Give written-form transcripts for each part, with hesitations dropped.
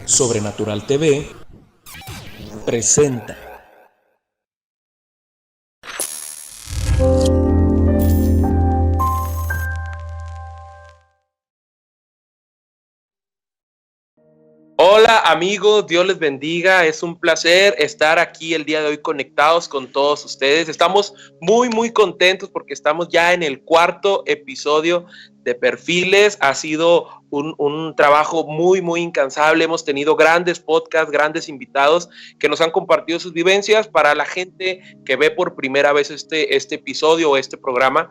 Sobrenatural TV presenta. Hola amigos, Dios les bendiga, es un placer estar aquí el día de hoy conectados con todos ustedes. Estamos muy contentos porque estamos ya en el cuarto episodio de Perfiles. Ha sido un trabajo muy incansable. Hemos tenido grandes podcasts, grandes invitados que nos han compartido sus vivencias. Para la gente que ve por primera vez este episodio o este programa,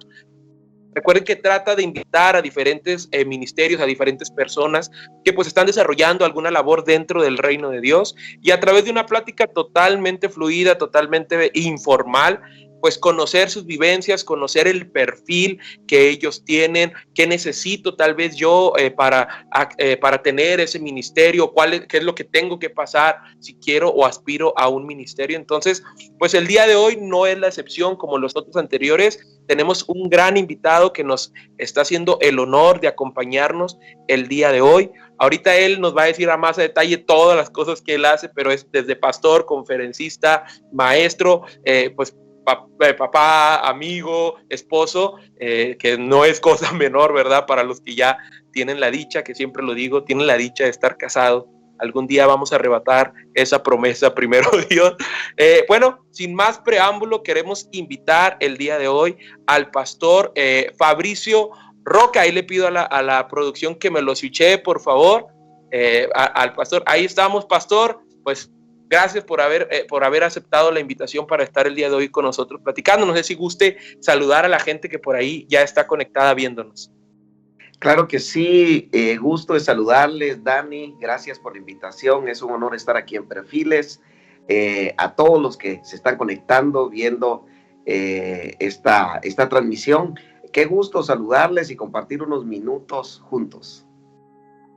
recuerden que trata de invitar a diferentes ministerios, a diferentes personas que pues están desarrollando alguna labor dentro del reino de Dios, y a través de una plática totalmente fluida, totalmente informal, pues conocer sus vivencias, conocer el perfil que ellos tienen, qué necesito tal vez yo para tener ese ministerio, qué es lo que tengo que pasar si quiero o aspiro a un ministerio. Entonces, pues el día de hoy no es la excepción como los otros anteriores. Tenemos un gran invitado que nos está haciendo el honor de acompañarnos el día de hoy. Ahorita él nos va a decir a más a detalle todas las cosas que él hace, pero es desde pastor, conferencista, maestro, pues papá, amigo, esposo, que no es cosa menor, ¿verdad? Para los que ya tienen la dicha, que siempre lo digo, tienen la dicha de estar casados. Algún día vamos a arrebatar esa promesa, primero Dios. Bueno, sin más preámbulo, queremos invitar el día de hoy al pastor Fabricio Roca. Ahí le pido a la producción que me lo switche, por favor, al pastor. Ahí estamos, pastor. Pues gracias por haber aceptado la invitación para estar el día de hoy con nosotros platicando. No sé si guste saludar a la gente que por ahí ya está conectada viéndonos. Claro que sí, gusto de saludarles, Dani, gracias por la invitación, es un honor estar aquí en Perfiles, a todos los que se están conectando, viendo esta transmisión, qué gusto saludarles y compartir unos minutos juntos.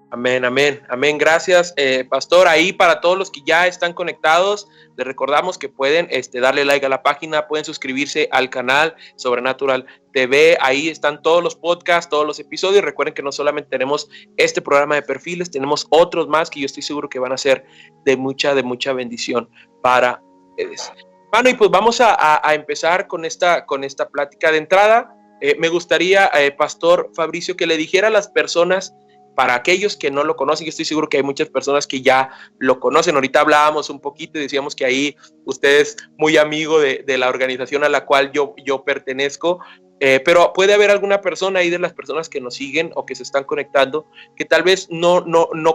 Amén. Gracias, pastor. Ahí para todos los que ya están conectados, les recordamos que pueden darle like a la página, pueden suscribirse al canal Sobrenatural TV. Ahí están todos los podcasts, todos los episodios. Recuerden que no solamente tenemos este programa de Perfiles, tenemos otros más que yo estoy seguro que van a ser de mucha bendición para ustedes. Bueno, y pues vamos a empezar con esta plática de entrada. Me gustaría, pastor Fabricio, que le dijera a las personas, para aquellos que no lo conocen, yo estoy seguro que hay muchas personas que ya lo conocen. Ahorita hablábamos un poquito y decíamos que ahí usted es muy amigo de la organización a la cual yo pertenezco, pero puede haber alguna persona ahí de las personas que nos siguen o que se están conectando que tal vez no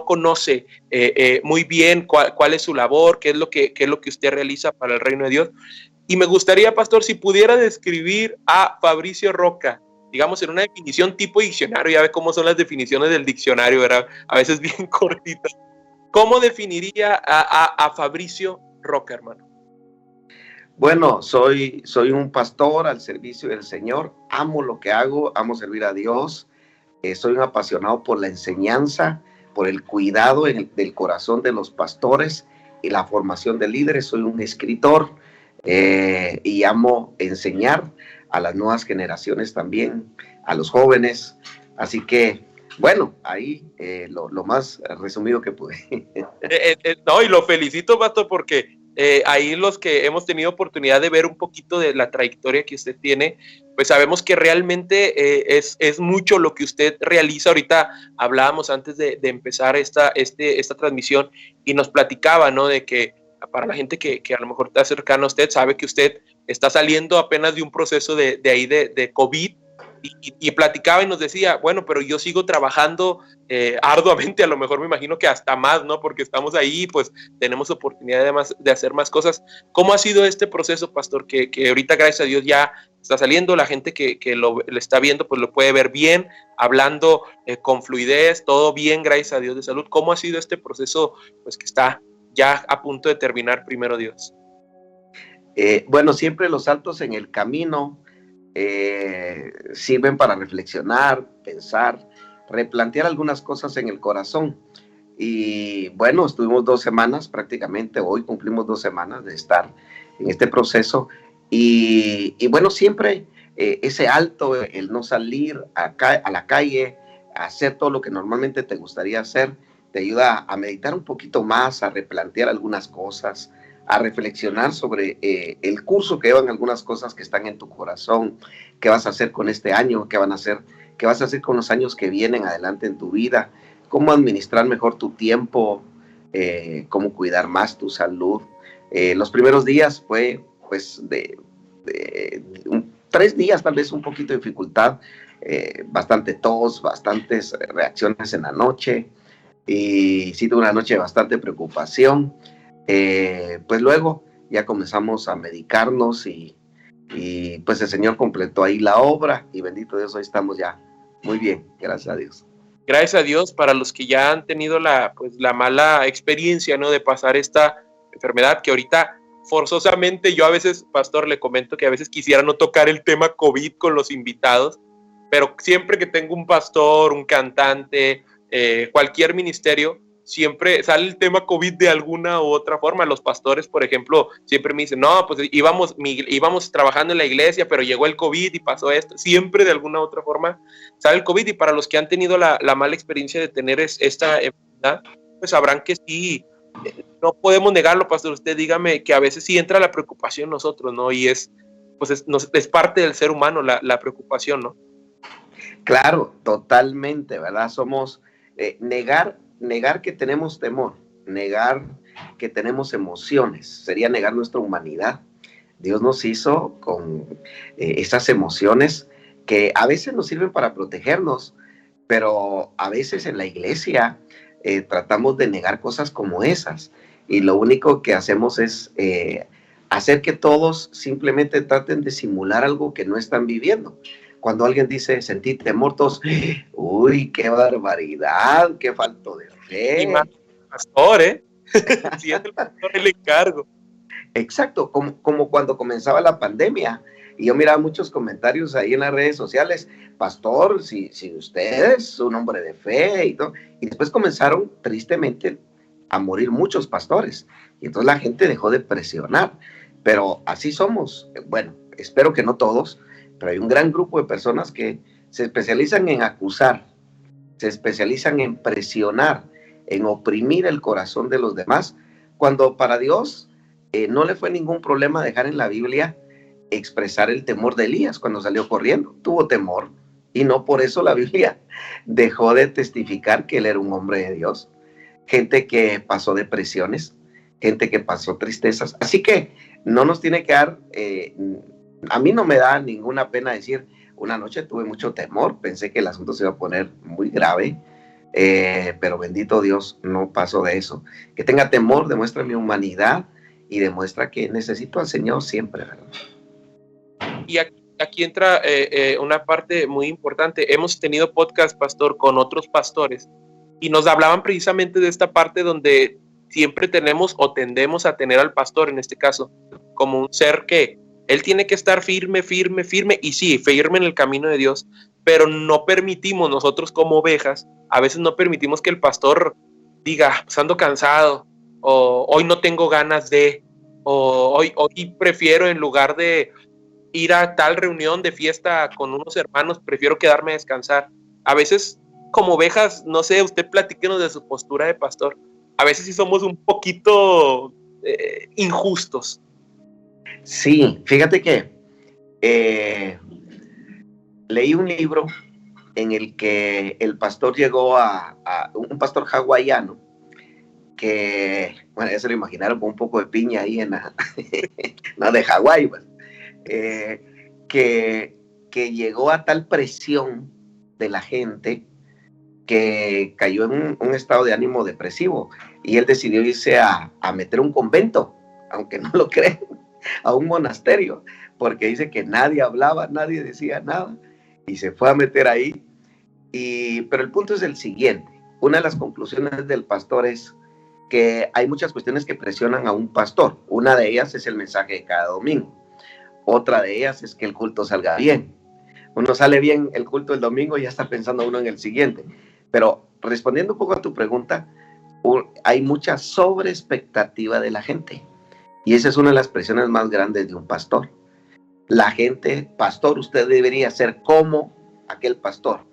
conoce muy bien cuál es su labor, qué es lo que usted realiza para el reino de Dios. Y me gustaría, pastor, si pudiera describir a Fabricio Roca, digamos, en una definición tipo diccionario. Ya ve cómo son las definiciones del diccionario, ¿verdad? A veces bien cortitas. ¿Cómo definiría a Fabricio Roca, hermano? Bueno, soy un pastor al servicio del Señor, amo lo que hago, amo servir a Dios, soy un apasionado por la enseñanza, por el cuidado del corazón de los pastores y la formación de líderes. Soy un escritor y amo enseñar a las nuevas generaciones también, a los jóvenes. Así que, bueno, ahí lo más resumido que pude. No, y lo felicito, pastor, porque ahí los que hemos tenido oportunidad de ver un poquito de la trayectoria que usted tiene, pues sabemos que realmente es mucho lo que usted realiza. Ahorita hablábamos antes de empezar esta transmisión y nos platicaba, ¿no? De que para la gente que a lo mejor está cercana a usted, sabe que usted está saliendo apenas de un proceso de COVID, y platicaba y nos decía, bueno, pero yo sigo trabajando arduamente, a lo mejor me imagino que hasta más, ¿no? Porque estamos ahí, pues tenemos oportunidad de hacer más cosas. ¿Cómo ha sido este proceso, pastor? Que ahorita, gracias a Dios, ya está saliendo, la gente que lo está viendo, pues lo puede ver bien, hablando con fluidez, todo bien, gracias a Dios, de salud. ¿Cómo ha sido este proceso, pues que está ya a punto de terminar, primero Dios? Bueno, siempre los saltos en el camino sirven para reflexionar, pensar, replantear algunas cosas en el corazón. Y bueno, estuvimos 2 semanas prácticamente, hoy cumplimos 2 semanas de estar en este proceso. Y bueno, siempre ese alto, el no salir a la calle, a hacer todo lo que normalmente te gustaría hacer, te ayuda a meditar un poquito más, a replantear algunas cosas, a reflexionar sobre el curso que llevan algunas cosas que están en tu corazón, qué vas a hacer con este año, qué vas a hacer con los años que vienen adelante en tu vida, cómo administrar mejor tu tiempo, cómo cuidar más tu salud. Los primeros días fue pues de 3 días tal vez un poquito de dificultad, bastante tos, bastantes reacciones en la noche, y sí tuve una noche de bastante preocupación. Pues luego ya comenzamos a medicarnos y pues el Señor completó ahí la obra y bendito Dios, hoy estamos ya muy bien, gracias a Dios. Gracias a Dios para los que ya han tenido la mala experiencia, ¿no? De pasar esta enfermedad que ahorita forzosamente yo a veces, pastor, le comento que a veces quisiera no tocar el tema COVID con los invitados, pero siempre que tengo un pastor, un cantante, cualquier ministerio, siempre sale el tema COVID de alguna u otra forma. Los pastores, por ejemplo, siempre me dicen, no, pues íbamos trabajando en la iglesia, pero llegó el COVID y pasó esto. Siempre de alguna u otra forma sale el COVID, y para los que han tenido la mala experiencia de tener esta enfermedad, pues sabrán que sí, no podemos negarlo, pastor. Usted dígame que a veces sí entra la preocupación en nosotros, ¿no? Y es parte del ser humano la preocupación, ¿no? Claro, totalmente, ¿verdad? Somos negar que tenemos temor, negar que tenemos emociones, sería negar nuestra humanidad. Dios nos hizo con esas emociones que a veces nos sirven para protegernos, pero a veces en la iglesia tratamos de negar cosas como esas, y lo único que hacemos es hacer que todos simplemente traten de simular algo que no están viviendo. Cuando alguien dice sentí temor, todos, uy, qué barbaridad, qué falto de fe. Y más pastor, ¿eh? Si es el pastor, el encargo. Exacto, como cuando comenzaba la pandemia, y yo miraba muchos comentarios ahí en las redes sociales, pastor, si usted es un hombre de fe y todo, y después comenzaron tristemente a morir muchos pastores, y entonces la gente dejó de presionar, pero así somos. Bueno, espero que no todos, pero hay un gran grupo de personas que se especializan en acusar, se especializan en presionar, en oprimir el corazón de los demás, cuando para Dios no le fue ningún problema dejar en la Biblia expresar el temor de Elías cuando salió corriendo. Tuvo temor, y no por eso la Biblia dejó de testificar que él era un hombre de Dios. Gente que pasó depresiones, gente que pasó tristezas. Así que no nos tiene que dar, a mí no me da ninguna pena decir, una noche tuve mucho temor, pensé que el asunto se iba a poner muy grave, pero bendito Dios, no pasó de eso. Que tenga temor demuestra mi humanidad y demuestra que necesito al Señor siempre, ¿verdad? Y aquí entra una parte muy importante. Hemos tenido podcast, pastor, con otros pastores, y nos hablaban precisamente de esta parte donde siempre tenemos o tendemos a tener al pastor, en este caso, como un ser que él tiene que estar firme, y sí, firme en el camino de Dios, pero no permitimos nosotros como ovejas, a veces no permitimos que el pastor diga, pues ando cansado, o hoy no tengo ganas de, o hoy prefiero, en lugar de ir a tal reunión de fiesta con unos hermanos, prefiero quedarme a descansar. A veces, como ovejas, no sé, usted platíquenos de su postura de pastor. A veces sí somos un poquito injustos. Sí, fíjate que leí un libro en el que el pastor llegó a un pastor hawaiano que, bueno, ya se lo imaginaron con un poco de piña ahí en la, no, de Hawái, pues, que llegó a tal presión de la gente que cayó en un estado de ánimo depresivo, y él decidió irse a meter un convento, aunque no lo creen, a un monasterio, porque dice que nadie hablaba, nadie decía nada, y se fue a meter ahí. Pero el punto es el siguiente: una de las conclusiones del pastor es que hay muchas cuestiones que presionan a un pastor. Una de ellas es el mensaje de cada domingo. Otra de ellas es que el culto salga bien. Uno sale bien el culto el domingo y ya está pensando uno en el siguiente. Pero respondiendo un poco a tu pregunta, hay mucha sobreexpectativa de la gente. Y esa es una de las presiones más grandes de un pastor. La gente, pastor, usted debería ser como aquel pastor.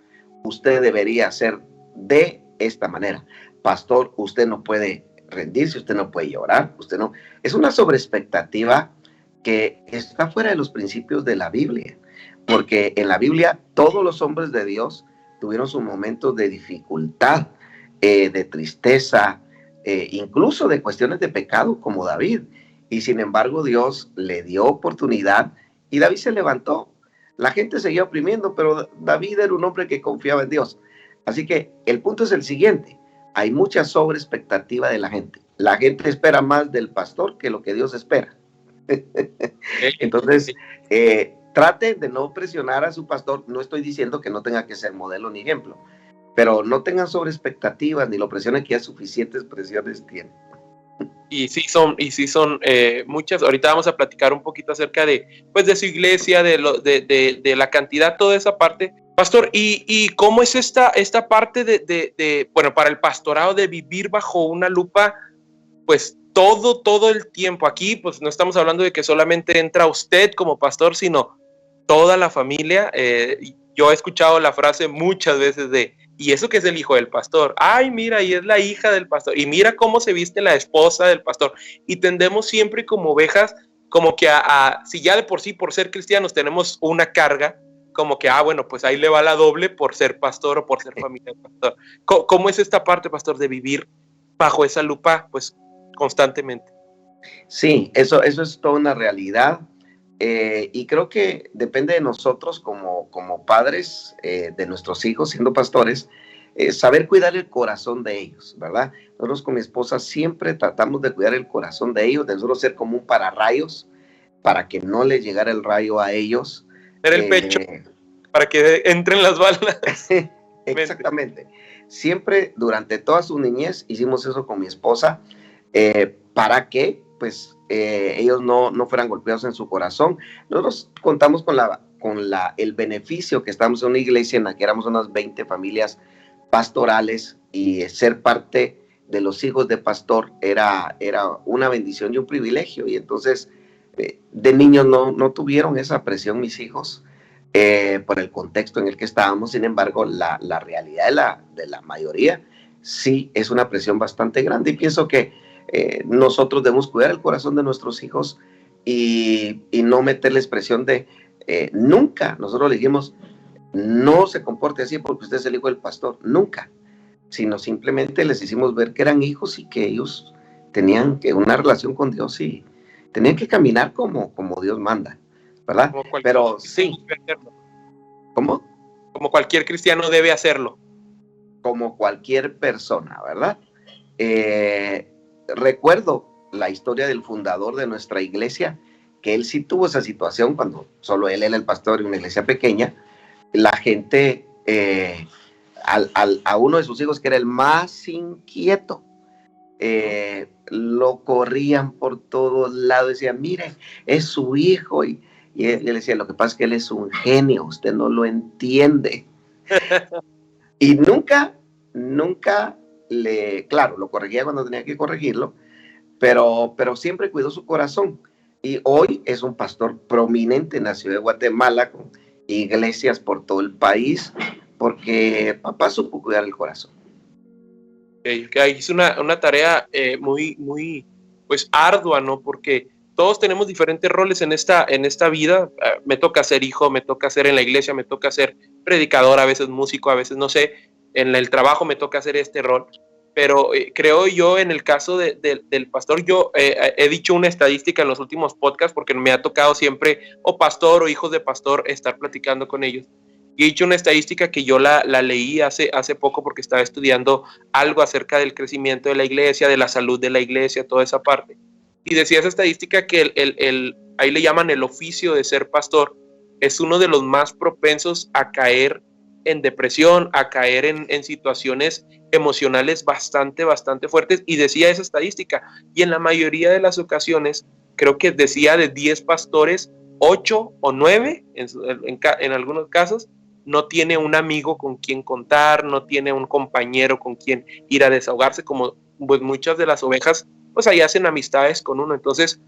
Usted debería ser de esta manera. pastor, usted no puede rendirse, usted no puede llorar, usted no. Es una sobreexpectativa que está fuera de los principios de la Biblia, porque en la Biblia todos los hombres de Dios tuvieron sus momentos de dificultad, de tristeza, incluso de cuestiones de pecado, como David. Y sin embargo, Dios le dio oportunidad y David se levantó. La gente seguía oprimiendo, pero David era un hombre que confiaba en Dios. Así que el punto es el siguiente: hay mucha sobreexpectativa de la gente. La gente espera más del pastor que lo que Dios espera. Entonces, traten de no presionar a su pastor. No estoy diciendo que no tenga que ser modelo ni ejemplo, pero no tengan sobre expectativas ni lo presionen, que ya suficientes presiones tienen. Y sí son muchas. Ahorita vamos a platicar un poquito acerca de, pues, de su iglesia, de la cantidad, toda esa parte. Pastor, ¿y cómo es esta parte bueno, para el pastorado, de vivir bajo una lupa, pues todo el tiempo? Aquí, pues no estamos hablando de que solamente entra usted como pastor, sino toda la familia. Yo he escuchado la frase muchas veces de, ¿y eso que es el hijo del pastor? Ay, mira, y es la hija del pastor. Y mira cómo se viste la esposa del pastor. Y tendemos siempre como ovejas, como que si ya de por sí, por ser cristianos, tenemos una carga, como que, bueno, pues ahí le va la doble por ser pastor o por ser familia del pastor. ¿Cómo es esta parte, pastor, de vivir bajo esa lupa, pues, constantemente? Sí, eso es toda una realidad. Y creo que depende de nosotros como padres de nuestros hijos, siendo pastores, saber cuidar el corazón de ellos, ¿verdad? Nosotros con mi esposa siempre tratamos de cuidar el corazón de ellos, de nosotros ser como un pararrayos, para que no les llegara el rayo a ellos. El pecho, para que entren las balas. Exactamente. Siempre, durante toda su niñez, hicimos eso con mi esposa, para que, pues, ellos no fueran golpeados en su corazón. Nosotros contamos con el beneficio que estamos en una iglesia en la que éramos unas 20 familias pastorales, y ser parte de los hijos de pastor era una bendición y un privilegio. Y entonces, de niños no tuvieron esa presión mis hijos, por el contexto en el que estábamos. Sin embargo, la realidad de la mayoría sí es una presión bastante grande, y pienso que nosotros debemos cuidar el corazón de nuestros hijos y no meterles presión de nunca. Nosotros le dijimos, no se comporte así porque usted es el hijo del pastor, nunca, sino simplemente les hicimos ver que eran hijos y que ellos tenían una relación con Dios y tenían que caminar como Dios manda, ¿verdad? Pero sí. ¿Cómo? Como cualquier cristiano debe hacerlo. Como cualquier persona, ¿verdad? Recuerdo la historia del fundador de nuestra iglesia, que él sí tuvo esa situación cuando solo él era el pastor en una iglesia pequeña. La gente, a uno de sus hijos, que era el más inquieto, lo corrían por todos lados, decían, mire, es su hijo, y él decía, lo que pasa es que él es un genio, usted no lo entiende. Y nunca claro, lo corregía cuando tenía que corregirlo, pero siempre cuidó su corazón. Y hoy es un pastor prominente en la ciudad de Guatemala, con iglesias por todo el país, porque papá supo cuidar el corazón. Okay. Es una tarea muy, pues, ardua, ¿no? Porque todos tenemos diferentes roles en esta vida. Me toca ser hijo, me toca ser en la iglesia, me toca ser predicador, a veces músico, a veces, no sé, en el trabajo me toca hacer este rol. Pero creo yo, en el caso del pastor, yo he dicho una estadística en los últimos podcasts, porque me ha tocado siempre, o pastor o hijos de pastor, estar platicando con ellos. Y he dicho una estadística que yo la leí hace poco, porque estaba estudiando algo acerca del crecimiento de la iglesia, de la salud de la iglesia, toda esa parte. Y decía esa estadística que ahí le llaman el oficio de ser pastor, es uno de los más propensos a caer en depresión, a caer en situaciones emocionales bastante fuertes. Y decía esa estadística, y en la mayoría de las ocasiones, creo que decía de 10 pastores, 8 o 9, en algunos casos, no tiene un amigo con quien contar, no tiene un compañero con quien ir a desahogarse, como pues muchas de las ovejas, pues ahí hacen amistades con uno. Entonces,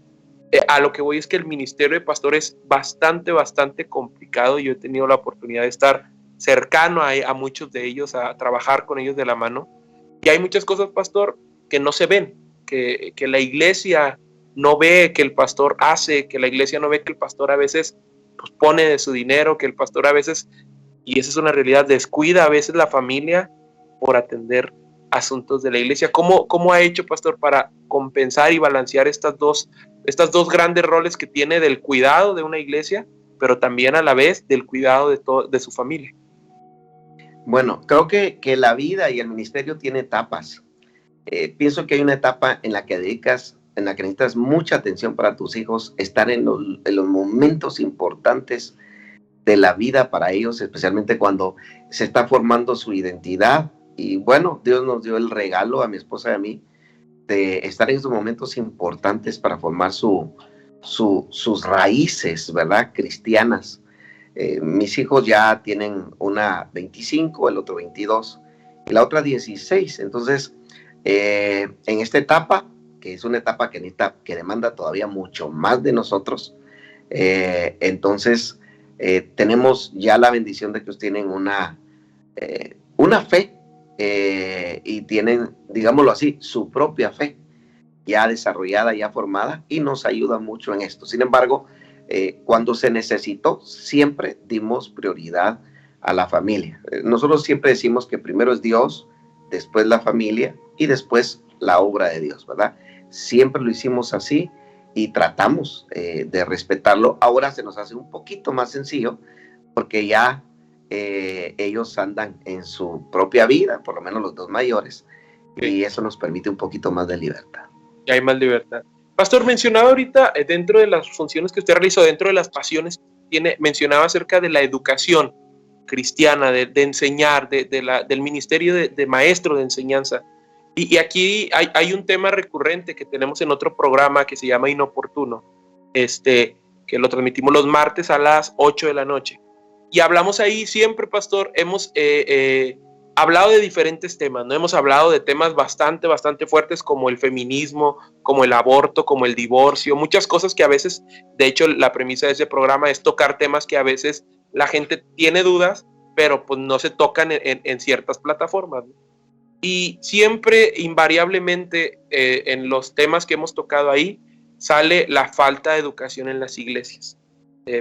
a lo que voy es que el ministerio de pastor es bastante complicado. Yo he tenido la oportunidad de estar cercano a muchos de ellos, a trabajar con ellos de la mano, Y hay muchas cosas, pastor, que no se ven, que la iglesia no ve, que el pastor hace, que la iglesia no ve, que el pastor a veces pues, pone de su dinero, que el pastor a veces, y esa es una realidad, descuida a veces la familia por atender asuntos de la iglesia. ¿Cómo ha hecho, pastor, para compensar y balancear estas dos grandes roles que tiene del cuidado de una iglesia, pero también a la vez del cuidado de su familia? Bueno, creo que la vida y el ministerio tiene etapas. Pienso que hay una etapa en la que necesitas mucha atención para tus hijos, estar en los momentos importantes de la vida para ellos, especialmente cuando se está formando su identidad. Y bueno, Dios nos dio el regalo a mi esposa y a mí de estar en esos momentos importantes para formar sus raíces, ¿verdad? Cristianas. Mis hijos ya tienen una 25, el otro 22 y la otra 16. Entonces, en esta etapa, que es una etapa que demanda todavía mucho más de nosotros, entonces tenemos ya la bendición de que ellos tienen una fe y tienen, digámoslo así, su propia fe ya desarrollada, ya formada, y nos ayuda mucho en esto. Sin embargo, cuando se necesitó, siempre dimos prioridad a la familia. Nosotros siempre decimos que primero es Dios, después la familia y después la obra de Dios, ¿verdad? Siempre lo hicimos así y tratamos de respetarlo. Ahora se nos hace un poquito más sencillo porque ya ellos andan en su propia vida, por lo menos los dos mayores, y eso nos permite un poquito más de libertad. Ya hay más libertad. Pastor, mencionaba ahorita, dentro de las funciones que usted realizó, dentro de las pasiones que tiene, mencionaba acerca de la educación cristiana, de enseñar, del ministerio de maestro de enseñanza. Y aquí hay un tema recurrente que tenemos en otro programa que se llama Inoportuno, que lo transmitimos los martes a las 8 de la noche. Y hablamos ahí siempre, pastor, hemos hablado de diferentes temas, ¿no? Hemos hablado de temas bastante fuertes como el feminismo, como el aborto, como el divorcio, muchas cosas que a veces, de hecho, la premisa de ese programa es tocar temas que a veces la gente tiene dudas, pero pues no se tocan en ciertas plataformas, ¿no? Y siempre, invariablemente, en los temas que hemos tocado ahí, sale la falta de educación en las iglesias.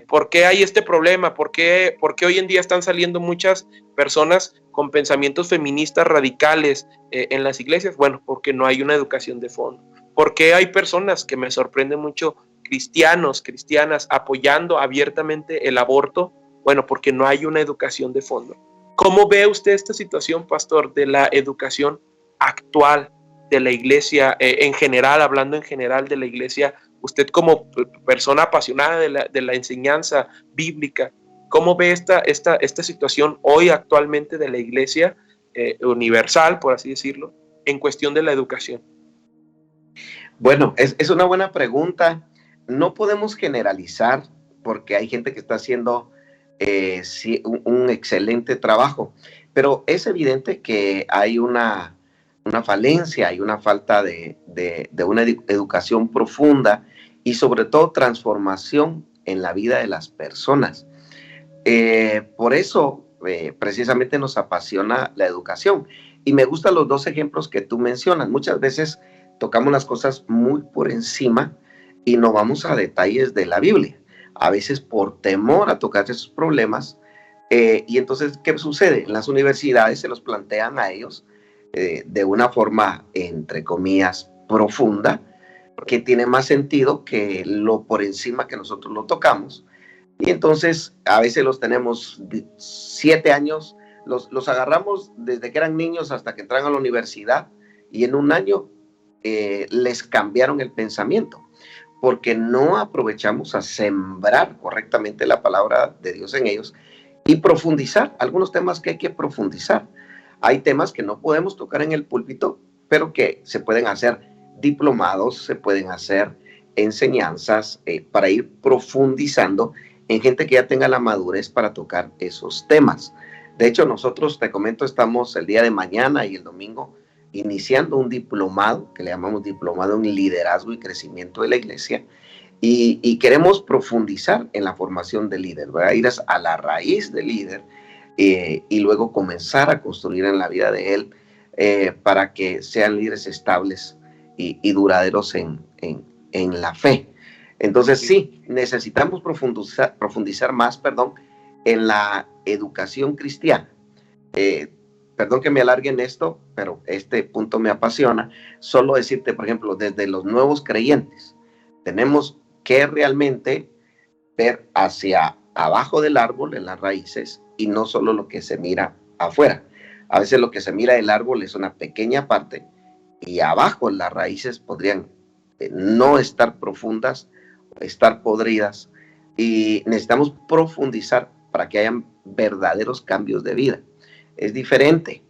¿Por qué hay este problema? ¿Por qué hoy en día están saliendo muchas personas con pensamientos feministas radicales en las iglesias? Bueno, porque no hay una educación de fondo. ¿Por qué hay personas, que me sorprende mucho, cristianas, apoyando abiertamente el aborto? Bueno, porque no hay una educación de fondo. ¿Cómo ve usted esta situación, pastor, de la educación actual de la iglesia en general, hablando en general de la iglesia? Usted como persona apasionada de la enseñanza bíblica, ¿cómo ve esta situación hoy actualmente de la iglesia universal, por así decirlo, en cuestión de la educación? Bueno, es una buena pregunta. No podemos generalizar porque hay gente que está haciendo un excelente trabajo, pero es evidente que hay una falencia, hay una falta de una educación profunda y sobre todo transformación en la vida de las personas. Por eso precisamente nos apasiona la educación y me gustan los dos ejemplos que tú mencionas. Muchas veces tocamos las cosas muy por encima y no vamos a detalles de la Biblia, a veces por temor a tocar esos problemas. Y entonces, ¿qué sucede? En las universidades se los plantean a ellos de una forma, entre comillas, profunda, que tiene más sentido que lo por encima que nosotros lo tocamos. Y entonces, a veces los tenemos 7 años, los agarramos desde que eran niños hasta que entran a la universidad, y en un año les cambiaron el pensamiento, porque no aprovechamos a sembrar correctamente la palabra de Dios en ellos y profundizar algunos temas que hay que profundizar. Hay temas que no podemos tocar en el púlpito, pero que se pueden hacer diplomados, se pueden hacer enseñanzas para ir profundizando en gente que ya tenga la madurez para tocar esos temas. De hecho, nosotros, te comento, estamos el día de mañana y el domingo iniciando un diplomado, que le llamamos Diplomado en Liderazgo y Crecimiento de la Iglesia, y queremos profundizar en la formación del líder, ¿verdad? Ir a la raíz del líder y luego comenzar a construir en la vida de él para que sean líderes estables y duraderos en la fe. Entonces sí, necesitamos profundizar más, en la educación cristiana. Perdón que me alargue en esto, pero este punto me apasiona. Solo decirte, por ejemplo, desde los nuevos creyentes, tenemos que realmente ver hacia abajo del árbol, en las raíces, y no solo lo que se mira afuera. A veces lo que se mira del árbol es una pequeña parte, y abajo en las raíces podrían no estar profundas, estar podridas, y necesitamos profundizar para que hayan verdaderos cambios de vida. Es diferente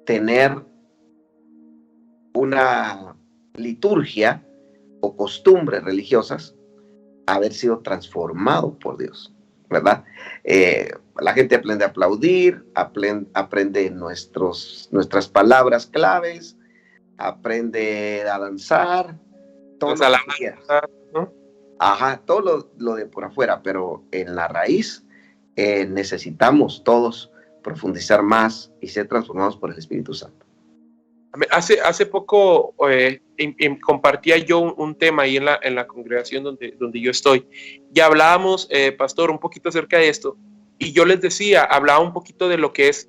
tener una liturgia o costumbres religiosas, haber sido transformado por Dios, ¿verdad? La gente aprende a aplaudir, aprende nuestras palabras claves, aprende a danzar, todo lo que quieras. ¿No? Ajá, todo lo de por afuera, pero en la raíz necesitamos todos profundizar más y ser transformados por el Espíritu Santo. Hace poco compartía yo un tema ahí en la congregación donde yo estoy, y hablábamos, pastor, un poquito acerca de esto, y yo les decía, hablaba un poquito de lo que es,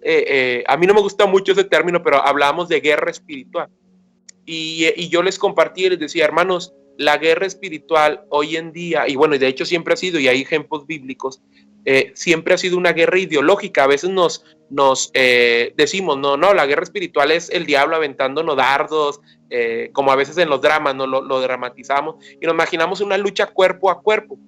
a mí no me gusta mucho ese término, pero hablábamos de guerra espiritual, y yo les compartí y les decía, hermanos, la guerra espiritual hoy en día, y bueno, de hecho siempre ha sido, y hay ejemplos bíblicos, siempre ha sido una guerra ideológica. A veces nos decimos, no, la guerra espiritual es el diablo aventándonos dardos, como a veces en los dramas, ¿no? Lo dramatizamos y nos imaginamos una lucha cuerpo a cuerpo,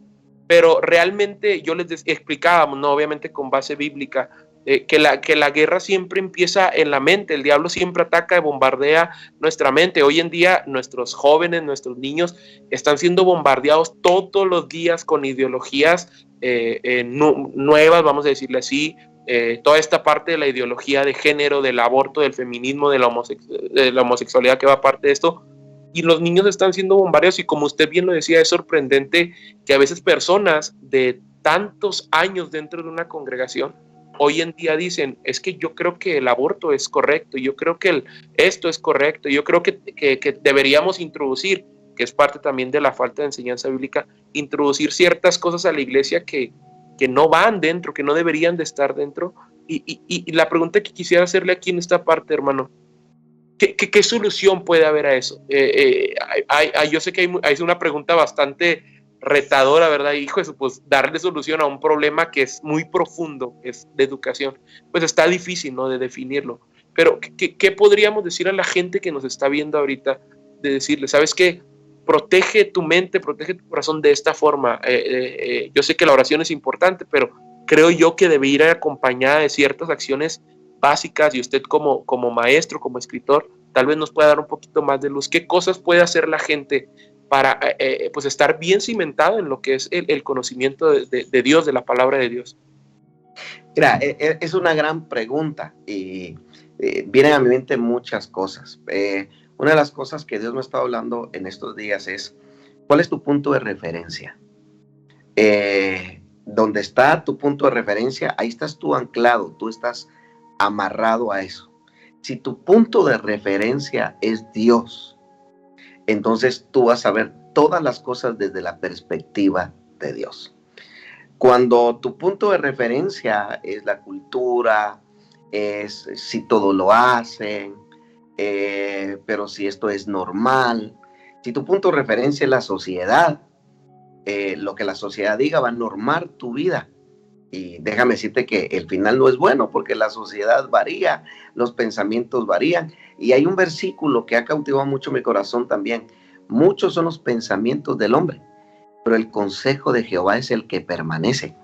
pero realmente yo les explicábamos, ¿no? Obviamente con base bíblica, que la guerra siempre empieza en la mente. El diablo siempre ataca y bombardea nuestra mente. Hoy en día nuestros jóvenes, nuestros niños están siendo bombardeados todos los días con ideologías nuevas, vamos a decirle así, toda esta parte de la ideología de género, del aborto, del feminismo, de la homosexualidad que va aparte de esto, y los niños están siendo bombardeados, y como usted bien lo decía, es sorprendente que a veces personas de tantos años dentro de una congregación hoy en día dicen, es que yo creo que el aborto es correcto, yo creo que esto es correcto, yo creo que deberíamos introducir, que es parte también de la falta de enseñanza bíblica, introducir ciertas cosas a la iglesia que no van dentro, que no deberían de estar dentro. Y la pregunta que quisiera hacerle aquí en esta parte, hermano, ¿qué solución puede haber a eso? Yo sé que hay una pregunta bastante retadora, ¿verdad? Hijo, pues darle solución a un problema que es muy profundo, que es de educación, pues está difícil, ¿no? De definirlo. Pero, ¿qué podríamos decir a la gente que nos está viendo ahorita? De decirle, ¿sabes qué? Protege tu mente, protege tu corazón de esta forma. Yo sé que la oración es importante, pero creo yo que debe ir acompañada de ciertas acciones básicas, y usted como maestro, como escritor, tal vez nos pueda dar un poquito más de luz. ¿Qué cosas puede hacer la gente para pues estar bien cimentado en lo que es el conocimiento de Dios, de la palabra de Dios? Mira, es una gran pregunta y vienen a mi mente muchas cosas. Una de las cosas que Dios me está hablando en estos días es, ¿cuál es tu punto de referencia? Donde está tu punto de referencia, ahí estás tú anclado, tú estás amarrado a eso. Si tu punto de referencia es Dios, entonces tú vas a ver todas las cosas desde la perspectiva de Dios. Cuando tu punto de referencia es la cultura, es si todo lo hacen, pero si esto es normal, si tu punto de referencia es la sociedad, lo que la sociedad diga va a normar tu vida. Y déjame decirte que el final no es bueno, porque la sociedad varía, los pensamientos varían. Y hay un versículo que ha cautivado mucho mi corazón también. Muchos son los pensamientos del hombre, pero el consejo de Jehová es el que permanece.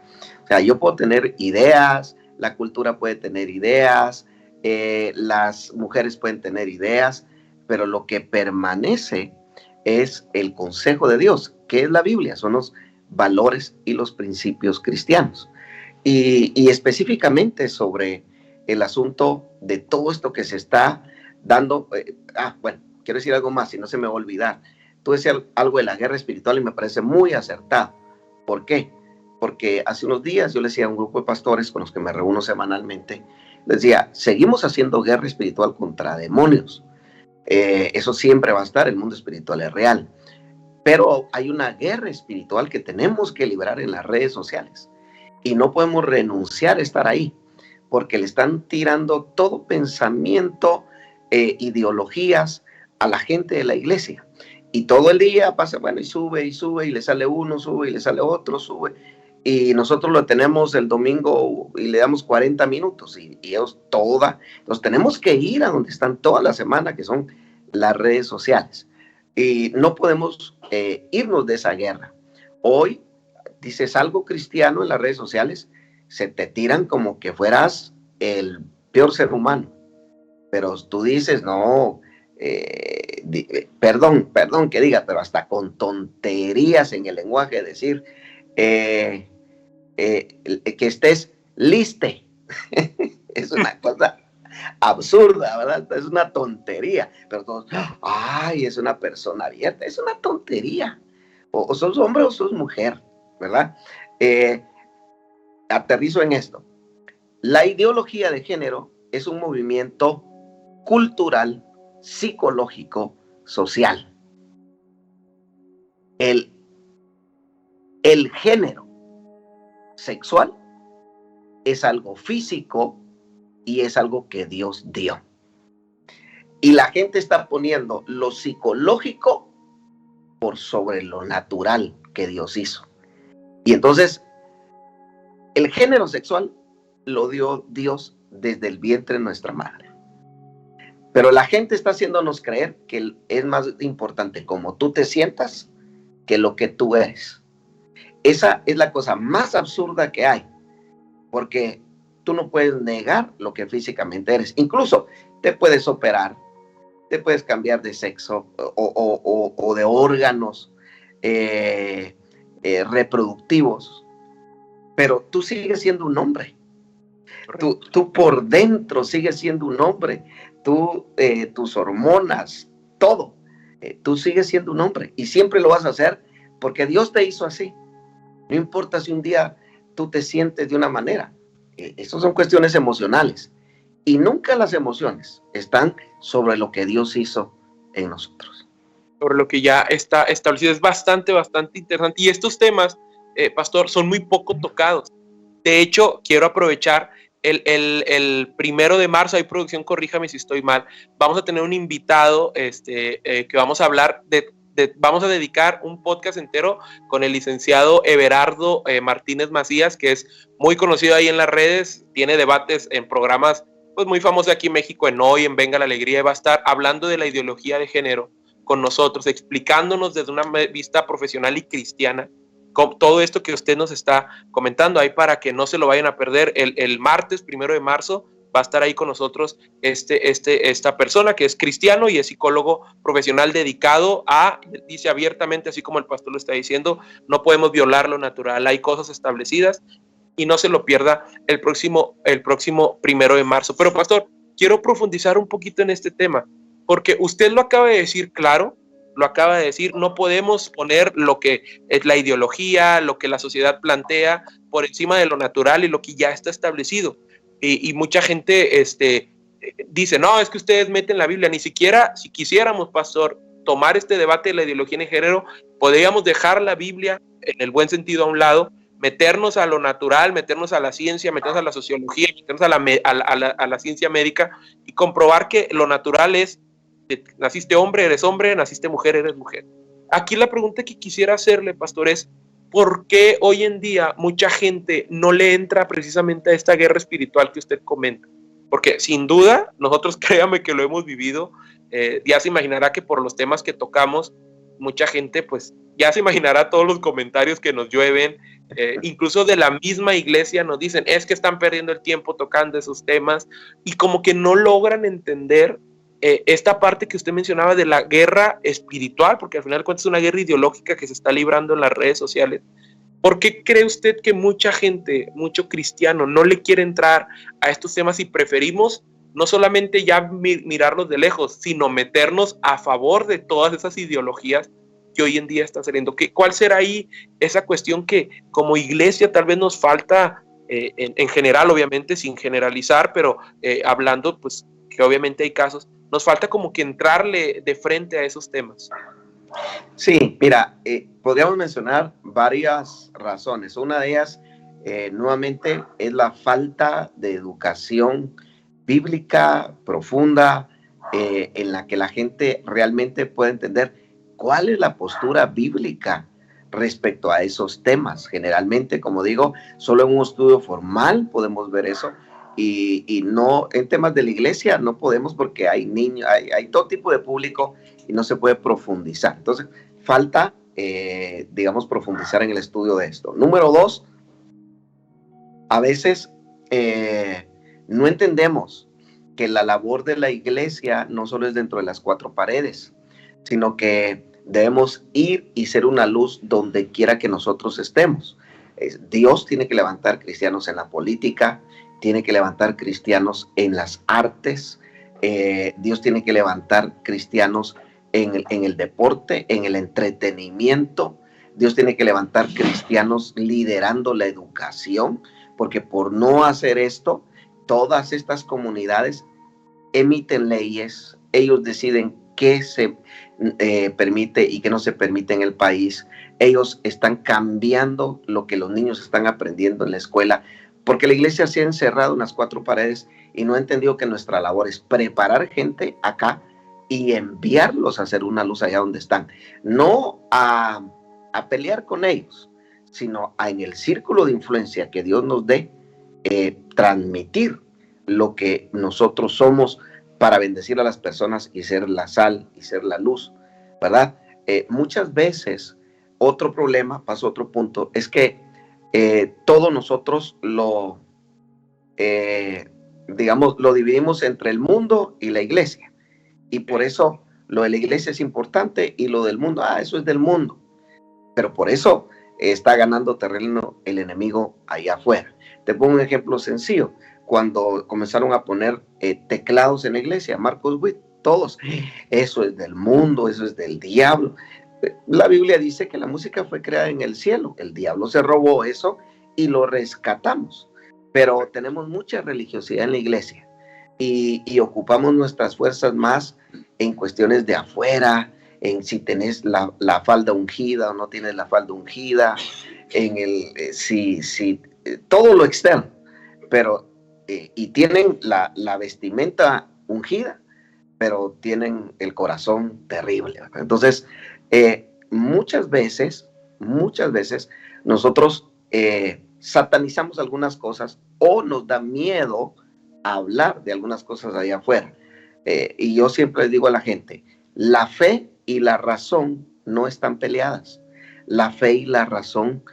O sea, yo puedo tener ideas, la cultura puede tener ideas, las mujeres pueden tener ideas, pero lo que permanece es el consejo de Dios, que es la Biblia, son los valores y los principios cristianos. Y específicamente sobre el asunto de todo esto que se está dando. Bueno, quiero decir algo más, si no se me va a olvidar. Tú decías algo de la guerra espiritual y me parece muy acertado. ¿Por qué? Porque hace unos días yo le decía a un grupo de pastores con los que me reúno semanalmente Decía, seguimos haciendo guerra espiritual contra demonios. Eso siempre va a estar, el mundo espiritual es real. Pero hay una guerra espiritual que tenemos que librar en las redes sociales. Y no podemos renunciar a estar ahí, porque le están tirando todo pensamiento, ideologías a la gente de la iglesia. Y todo el día pasa, bueno, y sube, y le sale uno, sube, y le sale otro, sube. Y nosotros lo tenemos el domingo y le damos 40 minutos, y ellos entonces tenemos que ir a donde están toda la semana, que son las redes sociales. Y no podemos irnos de esa guerra. Hoy dices algo cristiano en las redes sociales, se te tiran como que fueras el peor ser humano. Pero tú dices, no, perdón que diga, pero hasta con tonterías en el lenguaje, decir que estés liste. Es una cosa absurda, ¿verdad? Es una tontería, pero todos, ay, es una persona abierta, es una tontería. O sos hombre o sos mujer, ¿verdad? Aterrizo en esto. La ideología de género es un movimiento cultural, psicológico, social. El género sexual es algo físico y es algo que Dios dio. Y la gente está poniendo lo psicológico por sobre lo natural que Dios hizo. Y entonces, el género sexual lo dio Dios desde el vientre de nuestra madre. Pero la gente está haciéndonos creer que es más importante cómo tú te sientas que lo que tú eres. Esa es la cosa más absurda que hay, porque tú no puedes negar lo que físicamente eres. Incluso te puedes operar, te puedes cambiar de sexo o de órganos reproductivos, pero tú sigues siendo un hombre. Tú por dentro sigues siendo un hombre. Tus hormonas, todo. Tú sigues siendo un hombre y siempre lo vas a hacer porque Dios te hizo así. No importa si un día tú te sientes de una manera. Estas son cuestiones emocionales. Y nunca las emociones están sobre lo que Dios hizo en nosotros. Sobre lo que ya está establecido. Es bastante interesante. Y estos temas, pastor, son muy poco tocados. De hecho, quiero aprovechar el 1 de marzo, hay producción, corríjame si estoy mal, vamos a tener un invitado que vamos a hablar vamos a dedicar un podcast entero con el licenciado Everardo Martínez Macías, que es muy conocido ahí en las redes, tiene debates en programas pues muy famosos aquí en México, en Hoy, en Venga la Alegría, y va a estar hablando de la ideología de género con nosotros, explicándonos desde una vista profesional y cristiana con todo esto que usted nos está comentando ahí, para que no se lo vayan a perder. El martes 1 de marzo va a estar ahí con nosotros esta persona que es cristiano y es psicólogo profesional dedicado dice abiertamente, así como el pastor lo está diciendo, no podemos violar lo natural, hay cosas establecidas, y no se lo pierda el próximo 1 de marzo. Pero pastor, quiero profundizar un poquito en este tema, porque usted lo acaba de decir claro, lo acaba de decir, no podemos poner lo que es la ideología, lo que la sociedad plantea por encima de lo natural y lo que ya está establecido. Y mucha gente dice, no, es que ustedes meten la Biblia. Ni siquiera, si quisiéramos, pastor, tomar este debate de la ideología de género, podríamos dejar la Biblia en el buen sentido a un lado, meternos a lo natural, meternos a la ciencia, meternos a la sociología, meternos a la ciencia médica y comprobar que lo natural es: naciste hombre, eres hombre, naciste mujer, eres mujer. Aquí la pregunta que quisiera hacerle, pastor, es ¿por qué hoy en día mucha gente no le entra precisamente a esta guerra espiritual que usted comenta? Porque sin duda, nosotros créame que lo hemos vivido, ya se imaginará que por los temas que tocamos, mucha gente pues ya se imaginará todos los comentarios que nos llueven, incluso de la misma iglesia nos dicen, es que están perdiendo el tiempo tocando esos temas, y como que no logran entender esta parte que usted mencionaba de la guerra espiritual, porque al final de cuentas es una guerra ideológica que se está librando en las redes sociales. ¿Por qué cree usted que mucha gente, mucho cristiano, no le quiere entrar a estos temas y preferimos no solamente ya mirarlos de lejos, sino meternos a favor de todas esas ideologías que hoy en día están saliendo? ¿Cuál será ahí esa cuestión que como iglesia tal vez nos falta en general, obviamente, sin generalizar, pero hablando, pues, que obviamente hay casos, nos falta como que entrarle de frente a esos temas. Sí, mira, podríamos mencionar varias razones. Una de ellas, nuevamente, es la falta de educación bíblica profunda, en la que la gente realmente puede entender cuál es la postura bíblica respecto a esos temas. Generalmente, como digo, solo en un estudio formal podemos ver eso, y no en temas de la iglesia no podemos, porque hay niños, hay todo tipo de público y no se puede profundizar. Entonces, falta, digamos, profundizar en el estudio de esto. Número dos, a veces no entendemos que la labor de la iglesia no solo es dentro de las cuatro paredes, sino que debemos ir y ser una luz donde quiera que nosotros estemos. Dios tiene que levantar cristianos en la política, tiene que levantar cristianos en las artes, Dios tiene que levantar cristianos en el deporte, en el entretenimiento. Dios tiene que levantar cristianos liderando la educación, porque por no hacer esto, todas estas comunidades emiten leyes, ellos deciden qué se permite y qué no se permite en el país. Ellos están cambiando lo que los niños están aprendiendo en la escuela, porque la iglesia se ha encerrado en las cuatro paredes y no ha entendido que nuestra labor es preparar gente acá y enviarlos a hacer una luz allá donde están. No a pelear con ellos, sino en el círculo de influencia que Dios nos dé, transmitir lo que nosotros somos para bendecir a las personas y ser la sal y ser la luz, ¿verdad? Muchas veces, otro problema, paso a otro punto, es que todos nosotros digamos, lo dividimos entre el mundo y la iglesia. Y por eso lo de la iglesia es importante y lo del mundo, eso es del mundo. Pero por eso está ganando terreno el enemigo allá afuera. Te pongo un ejemplo sencillo. Cuando comenzaron a poner teclados en la iglesia, Marcos Witt, todos, eso es del mundo, eso es del diablo. La Biblia dice que la música fue creada en el cielo. El diablo se robó eso y lo rescatamos. Pero tenemos mucha religiosidad en la iglesia y ocupamos nuestras fuerzas más en cuestiones de afuera, en si tenés la falda ungida o no tienes la falda ungida, en todo lo externo, pero y tienen la vestimenta ungida, pero tienen el corazón terrible. Entonces, muchas veces nosotros satanizamos algunas cosas o nos da miedo hablar de algunas cosas allá afuera. Y yo siempre les digo a la gente, la fe y la razón no están peleadas. La fe y la razón,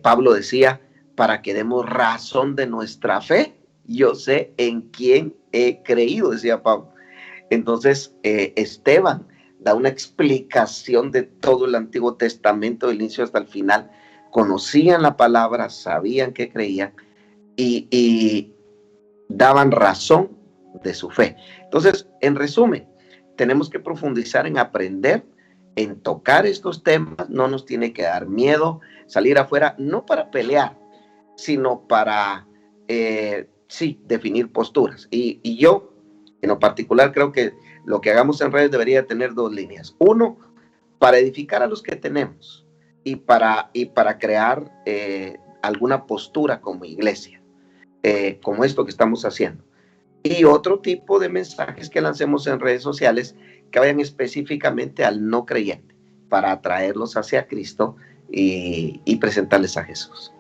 Pablo decía, para que demos razón de nuestra fe, yo sé en quién he creído, decía Pablo. Entonces, Esteban da una explicación de todo el Antiguo Testamento, del inicio hasta el final. Conocían la palabra, sabían que creían y daban razón de su fe. Entonces, en resumen, tenemos que profundizar en aprender, en tocar estos temas. No nos tiene que dar miedo salir afuera, no para pelear, sino para, definir posturas. Y yo, en lo particular, creo que lo que hagamos en redes debería tener dos líneas. Uno, para edificar a los que tenemos y para crear alguna postura como iglesia, como esto que estamos haciendo. Y otro tipo de mensajes que lancemos en redes sociales que vayan específicamente al no creyente para atraerlos hacia Cristo y presentarles a Jesús.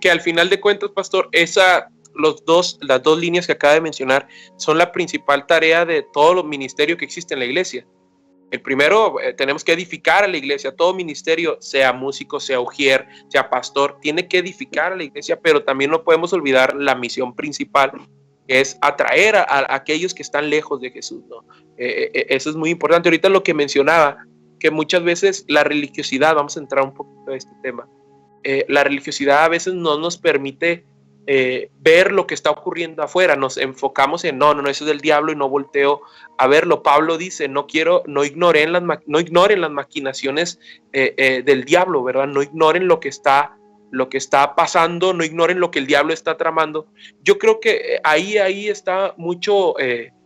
Que al final de cuentas, pastor, las dos líneas que acaba de mencionar son la principal tarea de todo los ministerios que existe en la iglesia. El primero, tenemos que edificar a la iglesia. Todo ministerio, sea músico, sea ujier, sea pastor, tiene que edificar a la iglesia, pero también no podemos olvidar la misión principal, que es atraer a aquellos que están lejos de Jesús, ¿no? Eso es muy importante. Ahorita lo que mencionaba, que muchas veces la religiosidad, vamos a entrar un poquito a este tema, la religiosidad a veces no nos permite ver lo que está ocurriendo afuera. Nos enfocamos en no, eso es del diablo y no volteo a verlo. Pablo dice, no ignoren las maquinaciones del diablo, ¿verdad? No ignoren lo que lo que está pasando, no ignoren lo que el diablo está tramando. Yo creo que ahí está mucho,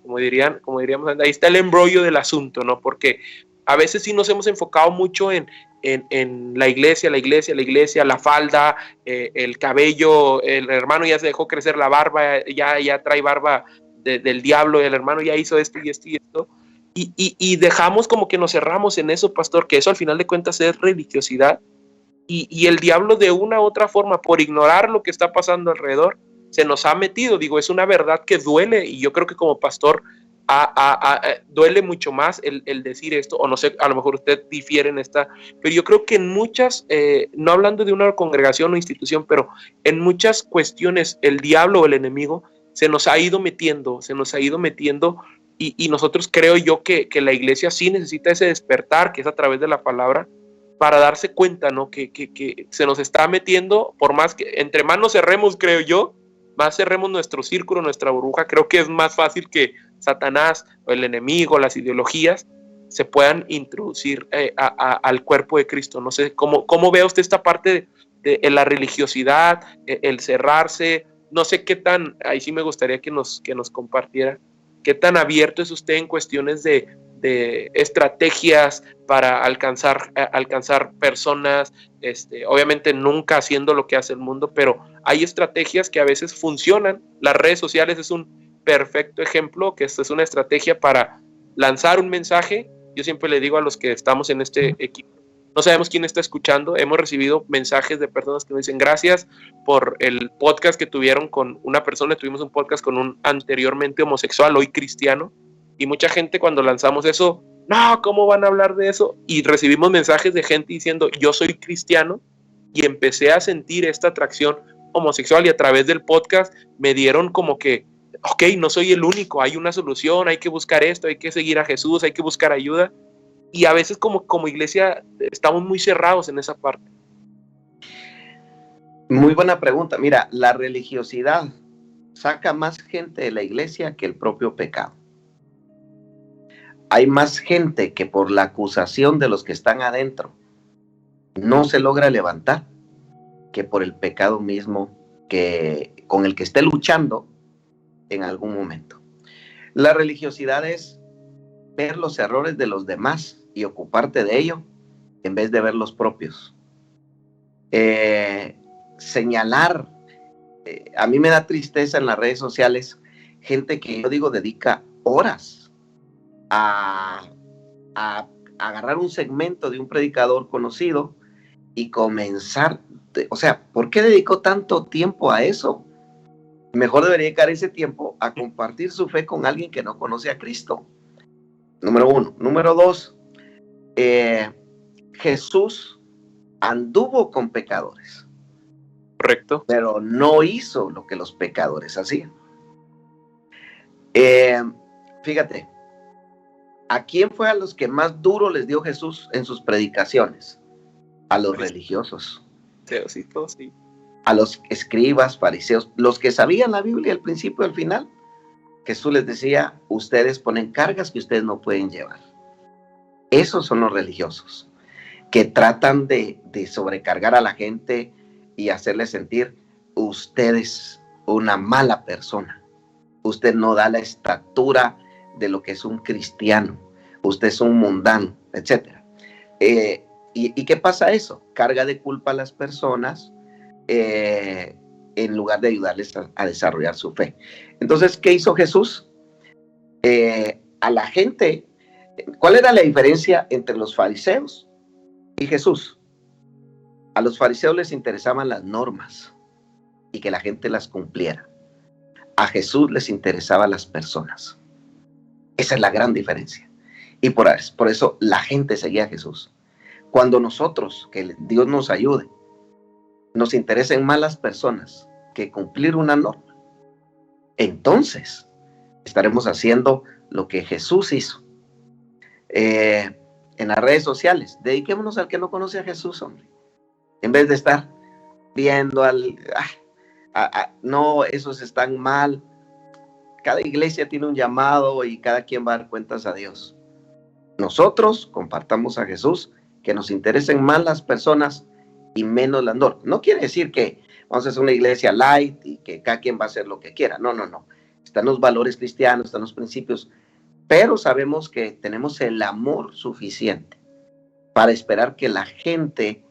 como diríamos, ahí está el embrollo del asunto, ¿no? Porque a veces sí nos hemos enfocado mucho en la iglesia, la falda, el cabello, el hermano ya se dejó crecer la barba, ya trae barba del diablo, el hermano ya hizo esto y esto y esto. Y dejamos como que nos cerramos en eso, pastor, que eso al final de cuentas es religiosidad. Y el diablo de una u otra forma, por ignorar lo que está pasando alrededor, se nos ha metido. Digo, es una verdad que duele, y yo creo que como pastor duele mucho más el decir esto, o no sé, a lo mejor usted difiere en esta, pero yo creo que en muchas, no hablando de una congregación o institución, pero en muchas cuestiones el diablo o el enemigo se nos ha ido metiendo, y nosotros creo yo que la iglesia sí necesita ese despertar, que es a través de la palabra, para darse cuenta, ¿no? Que se nos está metiendo, por más que entre más nos cerremos, creo yo, más cerremos nuestro círculo, nuestra burbuja. Creo que es más fácil que Satanás o el enemigo, las ideologías, se puedan introducir al cuerpo de Cristo. No sé, ¿cómo ve usted esta parte de la religiosidad, el cerrarse? No sé qué tan, ahí sí me gustaría que nos compartiera, qué tan abierto es usted en cuestiones de estrategias para alcanzar personas, obviamente nunca haciendo lo que hace el mundo, pero hay estrategias que a veces funcionan. Las redes sociales es un perfecto ejemplo, que esta es una estrategia para lanzar un mensaje. Yo siempre le digo a los que estamos en este equipo, no sabemos quién está escuchando, hemos recibido mensajes de personas que nos dicen gracias por el podcast que tuvieron con una persona, tuvimos un podcast con un anteriormente homosexual, hoy cristiano, y mucha gente cuando lanzamos eso, no, ¿cómo van a hablar de eso? Y recibimos mensajes de gente diciendo, yo soy cristiano, y empecé a sentir esta atracción homosexual, y a través del podcast me dieron como que, ok, no soy el único, hay una solución, hay que buscar esto, hay que seguir a Jesús, hay que buscar ayuda, y a veces como iglesia estamos muy cerrados en esa parte. Muy buena pregunta. Mira, la religiosidad saca más gente de la iglesia que el propio pecado. Hay más gente que por la acusación de los que están adentro no se logra levantar que por el pecado mismo con el que esté luchando en algún momento. La religiosidad es ver los errores de los demás y ocuparte de ello en vez de ver los propios. Señalar, a mí me da tristeza en las redes sociales, gente que yo digo dedica horas a agarrar un segmento de un predicador conocido y comenzar, o sea, ¿por qué dedicó tanto tiempo a eso? Mejor debería dedicar ese tiempo a compartir su fe con alguien que no conoce a Cristo. Número uno. Número dos, Jesús anduvo con pecadores. Correcto. Pero no hizo lo que los pecadores hacían. Fíjate, ¿a quién fue a los que más duro les dio Jesús en sus predicaciones? A los religiosos. Sí, todo sí. A los escribas, fariseos, los que sabían la Biblia al principio y al final. Jesús les decía, ustedes ponen cargas que ustedes no pueden llevar. Esos son los religiosos, que tratan de sobrecargar a la gente y hacerle sentir, usted es una mala persona, usted no da la estatura de lo que es un cristiano, usted es un mundano, etc. ¿Y qué pasa eso? Carga de culpa a las personas en lugar de ayudarles a desarrollar su fe. Entonces, ¿qué hizo Jesús? A la gente, ¿cuál era la diferencia entre los fariseos y Jesús? A los fariseos les interesaban las normas y que la gente las cumpliera. A Jesús les interesaban las personas. Esa es la gran diferencia. Y por eso la gente seguía a Jesús. Cuando nosotros, que Dios nos ayude, nos interesen más las personas que cumplir una norma, entonces estaremos haciendo lo que Jesús hizo. En las redes sociales, dediquémonos al que no conoce a Jesús, hombre. En vez de estar viendo no, esos están mal. Cada iglesia tiene un llamado y cada quien va a dar cuentas a Dios. Nosotros compartamos a Jesús, que nos interesen más las personas y menos las normas. No quiere decir que vamos a hacer una iglesia light y que cada quien va a hacer lo que quiera. No, no, no. Están los valores cristianos, están los principios, pero sabemos que tenemos el amor suficiente para esperar que la gente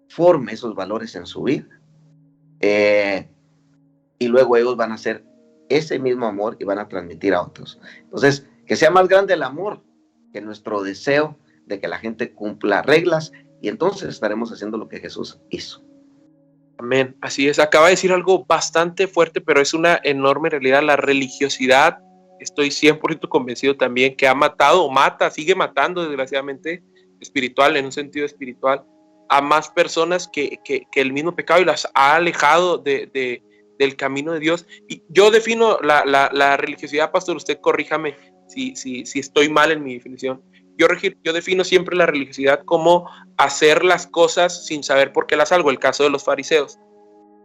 forme esos valores en su vida. Y luego ellos van a hacer ese mismo amor y van a transmitir a otros. Entonces, que sea más grande el amor que nuestro deseo de que la gente cumpla reglas, y entonces estaremos haciendo lo que Jesús hizo. Amén, así es. Acaba de decir algo bastante fuerte, pero es una enorme realidad. La religiosidad, estoy 100% convencido también que ha matado o mata, sigue matando desgraciadamente, espiritual, en un sentido espiritual, a más personas que el mismo pecado, y las ha alejado del camino de Dios. Y yo defino la religiosidad, pastor, usted corríjame si estoy mal en mi definición. Yo defino siempre la religiosidad como hacer las cosas sin saber por qué las hago. El caso de los fariseos.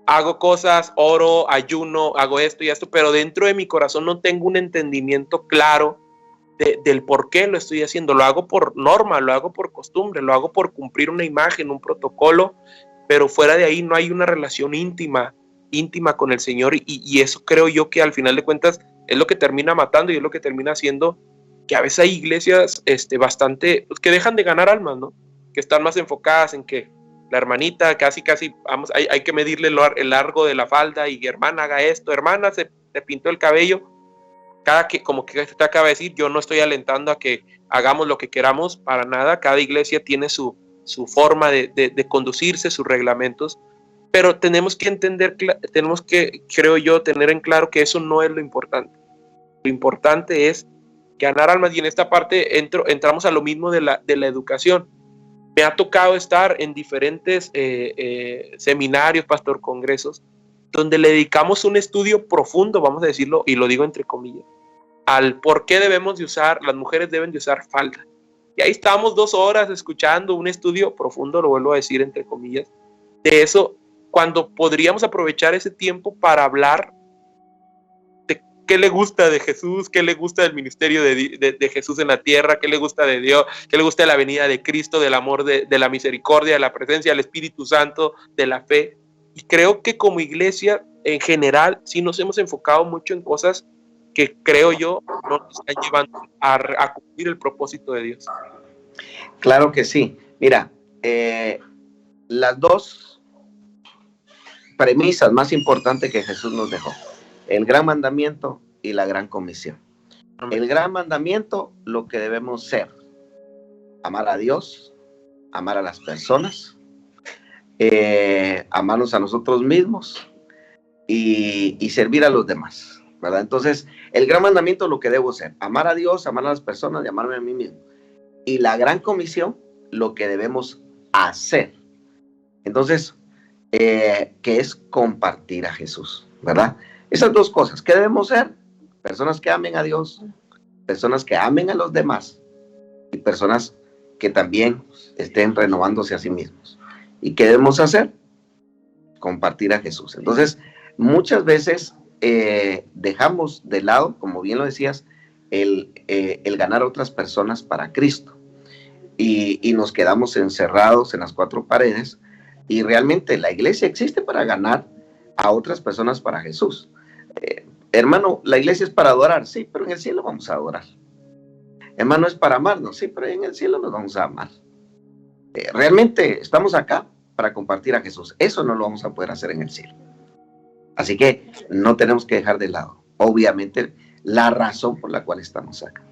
Hago cosas, oro, ayuno, hago esto y esto, pero dentro de mi corazón no tengo un entendimiento claro del por qué lo estoy haciendo. Lo hago por norma, lo hago por costumbre, lo hago por cumplir una imagen, un protocolo, pero fuera de ahí no hay una relación íntima con el Señor, y eso creo yo que al final de cuentas es lo que termina matando, y es lo que termina haciendo que a veces hay iglesias bastante, pues, que dejan de ganar almas, ¿no? Que están más enfocadas en que la hermanita casi, vamos, hay que medirle el largo de la falda, y hermana haga esto, hermana se pintó el cabello. Como que te acaba de decir, yo no estoy alentando a que hagamos lo que queramos, para nada. Cada iglesia tiene su forma de conducirse, sus reglamentos, pero tenemos que entender, tenemos que, creo yo, tener en claro que eso no es lo importante. Lo importante es ganar almas, y en esta parte entramos a lo mismo de la educación. Me ha tocado estar en diferentes seminarios, pastor, congresos, donde le dedicamos un estudio profundo, vamos a decirlo, y lo digo entre comillas, al por qué las mujeres deben de usar falda. Y ahí estábamos 2 horas escuchando un estudio profundo, lo vuelvo a decir entre comillas, de eso, cuando podríamos aprovechar ese tiempo para hablar de qué le gusta de Jesús, qué le gusta del ministerio de Jesús en la tierra, qué le gusta de Dios, qué le gusta de la venida de Cristo, del amor, de la misericordia, de la presencia del Espíritu Santo, de la fe. Y creo que como iglesia en general sí nos hemos enfocado mucho en cosas que creo yo no nos están llevando a cumplir el propósito de Dios. Claro que sí. Mira, las 2 premisas más importantes que Jesús nos dejó: el gran mandamiento y la gran comisión. El gran mandamiento, lo que debemos ser: amar a Dios, amar a las personas, amarnos a nosotros mismos y servir a los demás, ¿verdad? Entonces, el gran mandamiento, lo que debo ser: amar a Dios, amar a las personas y amarme a mí mismo. Y la gran comisión, lo que debemos hacer. Entonces, que es compartir a Jesús, ¿verdad? Esas 2 cosas. ¿Qué debemos ser? Personas que amen a Dios, personas que amen a los demás, y personas que también estén renovándose a sí mismos. ¿Y qué debemos hacer? Compartir a Jesús. Entonces, muchas veces dejamos de lado, como bien lo decías, el ganar a otras personas para Cristo, y nos quedamos encerrados en las 4 paredes, y realmente la iglesia existe para ganar a otras personas para Jesús. Hermano, la iglesia es para adorar, sí, pero en el cielo vamos a adorar. Hermano, es para amarnos, sí, pero en el cielo nos vamos a amar. Realmente estamos acá para compartir a Jesús. Eso no lo vamos a poder hacer en el cielo. Así que no tenemos que dejar de lado, obviamente, la razón por la cual estamos acá.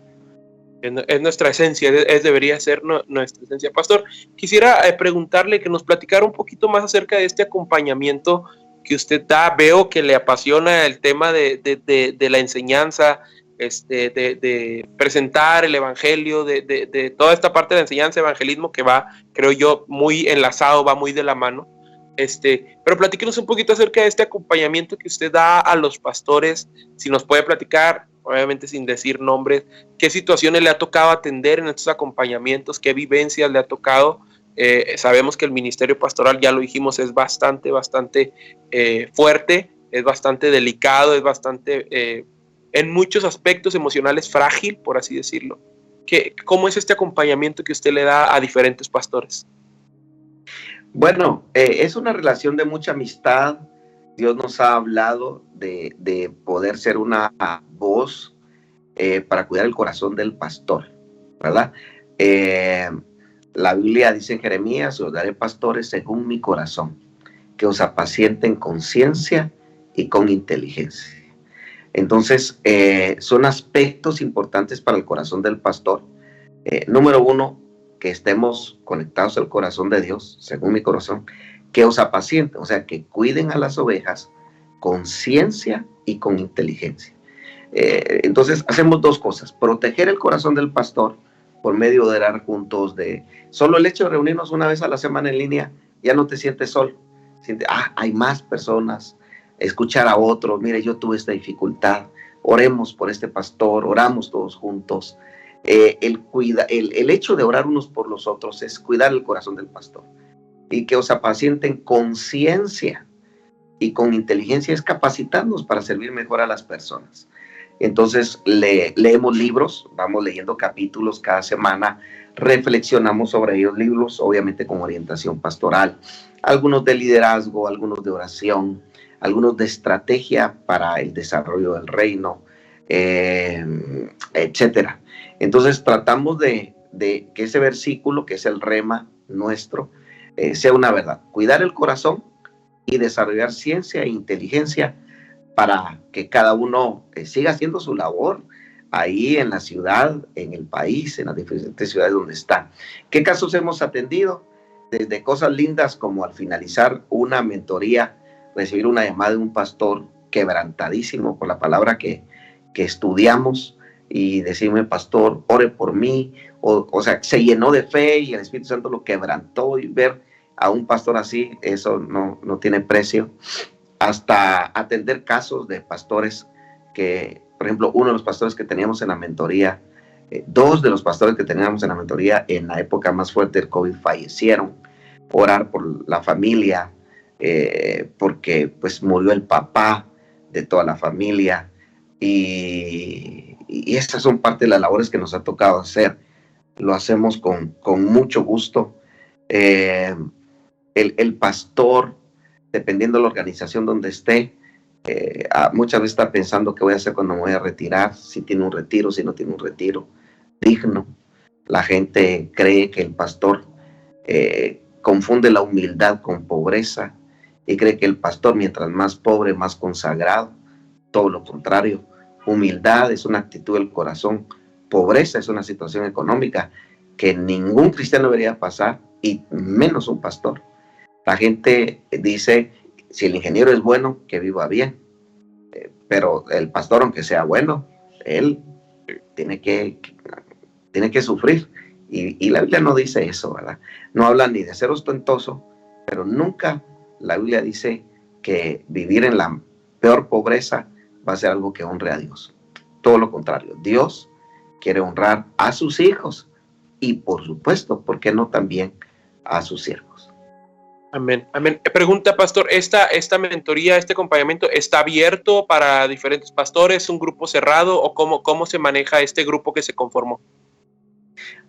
Es nuestra esencia, debería ser nuestra esencia. Pastor, quisiera preguntarle que nos platicara un poquito más acerca de este acompañamiento que usted da. Veo que le apasiona el tema de la enseñanza, de presentar el evangelio, de toda esta parte de la enseñanza, evangelismo, que va, creo yo, muy enlazado, va muy de la mano. Pero platíquenos un poquito acerca de este acompañamiento que usted da a los pastores. Si nos puede platicar, obviamente sin decir nombres, qué situaciones le ha tocado atender en estos acompañamientos, qué vivencias le ha tocado. Sabemos que el ministerio pastoral, ya lo dijimos, es bastante fuerte, es bastante delicado, es bastante, en muchos aspectos emocionales, frágil, por así decirlo. ¿Cómo es este acompañamiento que usted le da a diferentes pastores? Bueno, es una relación de mucha amistad. Dios nos ha hablado de poder ser una voz para cuidar el corazón del pastor, ¿verdad? Eh, la Biblia dice en Jeremías: os daré pastores según mi corazón, que os apacienten con ciencia y con inteligencia. Entonces, son aspectos importantes para el corazón del pastor. Número uno, que estemos conectados al corazón de Dios, según mi corazón, que os apacienten, o sea, que cuiden a las ovejas con ciencia y con inteligencia. Entonces, hacemos dos cosas: proteger el corazón del pastor por medio de orar juntos. Solo el hecho de reunirnos una vez a la semana en línea, ya no te sientes solo. Hay más personas. Escuchar a otros: mire, yo tuve esta dificultad, oremos por este pastor, oramos todos juntos. El hecho de orar unos por los otros es cuidar el corazón del pastor. Y que os apacienten con ciencia y con inteligencia es capacitarnos para servir mejor a las personas. Entonces leemos libros, vamos leyendo capítulos cada semana, reflexionamos sobre ellos, libros obviamente con orientación pastoral, algunos de liderazgo, algunos de oración, algunos de estrategia para el desarrollo del reino, etcétera. Entonces tratamos de que ese versículo, que es el rema nuestro, sea una verdad. Cuidar el corazón y desarrollar ciencia e inteligencia para que cada uno siga haciendo su labor ahí en la ciudad, en el país, en las diferentes ciudades donde está. ¿Qué casos hemos atendido? Desde cosas lindas como al finalizar una mentoría, recibir una llamada de un pastor quebrantadísimo por la palabra que estudiamos y decirme: pastor, ore por mí. O sea, se llenó de fe y el Espíritu Santo lo quebrantó, y ver a un pastor así, eso no tiene precio. Hasta atender casos de pastores que, por ejemplo, uno de los pastores que teníamos en la mentoría, dos de los pastores que teníamos en la mentoría en la época más fuerte del COVID fallecieron. Orar por la familia, porque pues murió el papá de toda la familia, y estas son parte de las labores que nos ha tocado hacer. Lo hacemos con mucho gusto. El pastor, dependiendo de la organización donde esté, muchas veces está pensando qué voy a hacer cuando me voy a retirar, si tiene un retiro, si no tiene un retiro digno. La gente cree que el pastor confunde la humildad con pobreza y cree que el pastor, mientras más pobre, más consagrado. Todo lo contrario. Humildad es una actitud del corazón. Pobreza es una situación económica que ningún cristiano debería pasar, y menos un pastor. La gente dice: si el ingeniero es bueno, que viva bien. Pero el pastor, aunque sea bueno, él tiene que sufrir. Y la Biblia no dice eso, ¿verdad? No habla ni de ser ostentoso, pero nunca la Biblia dice que vivir en la peor pobreza va a ser algo que honre a Dios. Todo lo contrario, Dios quiere honrar a sus hijos y, por supuesto, ¿por qué no también a sus siervos? Amén, amén. Pregunta, pastor, ¿esta mentoría, este acompañamiento está abierto para diferentes pastores, un grupo cerrado, o cómo se maneja este grupo que se conformó?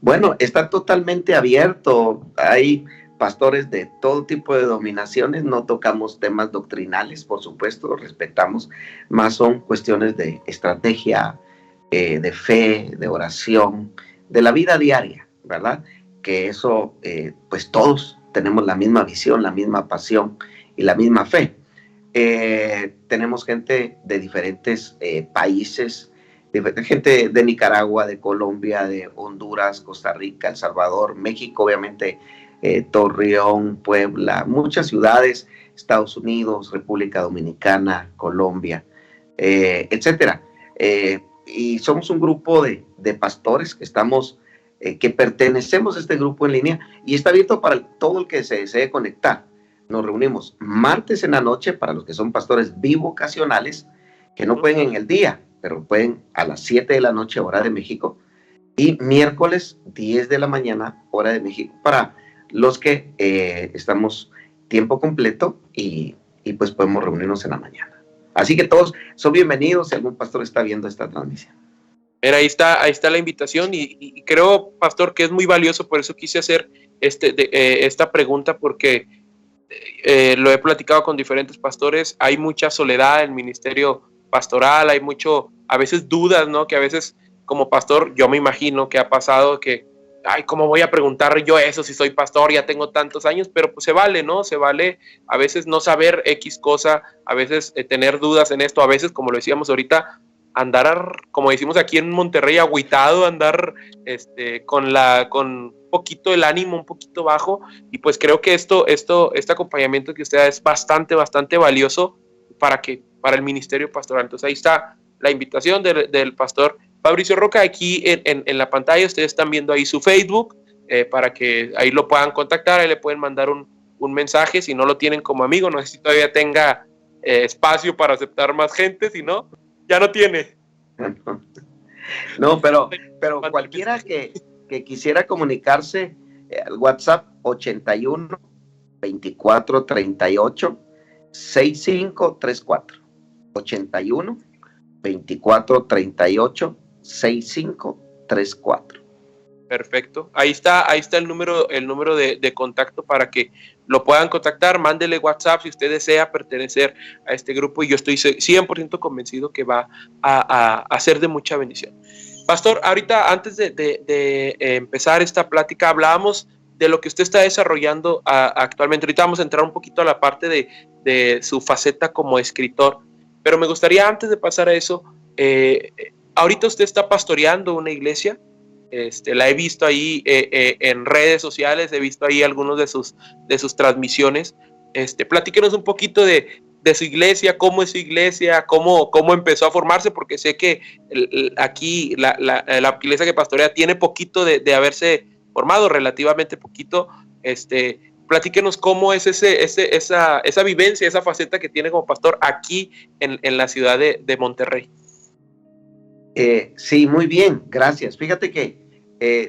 Bueno, está totalmente abierto. Hay pastores de todo tipo de denominaciones. No tocamos temas doctrinales, por supuesto, los respetamos, más son cuestiones de estrategia, de fe, de oración, de la vida diaria, ¿verdad? Que eso, pues todos tenemos la misma visión, la misma pasión y la misma fe. Tenemos gente de diferentes países, gente de Nicaragua, de Colombia, de Honduras, Costa Rica, El Salvador, México, obviamente, Torreón, Puebla, muchas ciudades, Estados Unidos, República Dominicana, Colombia, etcétera. Y somos un grupo de pastores que estamos, que pertenecemos a este grupo en línea, y está abierto para todo el que se desee conectar. Nos reunimos martes en la noche para los que son pastores bivocacionales, que no pueden en el día, pero pueden a las 7 de la noche, hora de México, y miércoles 10 de la mañana, hora de México, para los que estamos tiempo completo y pues podemos reunirnos en la mañana. Así que todos son bienvenidos si algún pastor está viendo esta transmisión. Mira, ahí está la invitación, y creo, pastor, que es muy valioso. Por eso quise hacer esta pregunta, porque lo he platicado con diferentes pastores, hay mucha soledad en el ministerio pastoral, hay a veces dudas, ¿no? Que a veces como pastor yo me imagino que ha pasado que, ay, ¿cómo voy a preguntar yo eso si soy pastor? Ya tengo tantos años, pero pues se vale, ¿no? Se vale a veces no saber X cosa, a veces tener dudas en esto, a veces, como lo decíamos ahorita, andar, como decimos aquí en Monterrey, agüitado, andar con un poquito el ánimo, un poquito bajo, y pues creo que este acompañamiento que usted da es bastante valioso para el ministerio pastoral. Entonces ahí está la invitación del pastor Fabricio Roca. Aquí en la pantalla ustedes están viendo ahí su Facebook, para que ahí lo puedan contactar, ahí le pueden mandar un mensaje si no lo tienen como amigo, no sé si todavía tenga espacio para aceptar más gente, si no, ya no tiene. No, pero cualquiera que quisiera comunicarse, al WhatsApp 81 24 38 6534. 81 24 38 6534. Perfecto. Ahí está el número de contacto para que lo puedan contactar. Mándele WhatsApp si usted desea pertenecer a este grupo, y yo estoy 100% convencido que va a ser de mucha bendición. Pastor, ahorita antes de empezar esta plática hablábamos de lo que usted está desarrollando actualmente. Ahorita vamos a entrar un poquito a la parte de su faceta como escritor, pero me gustaría, antes de pasar a eso, ahorita usted está pastoreando una iglesia. La he visto ahí en redes sociales, he visto ahí algunos de sus transmisiones. Platíquenos un poquito de su iglesia, cómo es su iglesia, cómo empezó a formarse, porque sé que aquí la iglesia que pastorea tiene poquito de haberse formado, relativamente poquito. Platíquenos cómo es esa vivencia, esa faceta que tiene como pastor aquí en la ciudad de Monterrey. Sí, muy bien, gracias. Fíjate que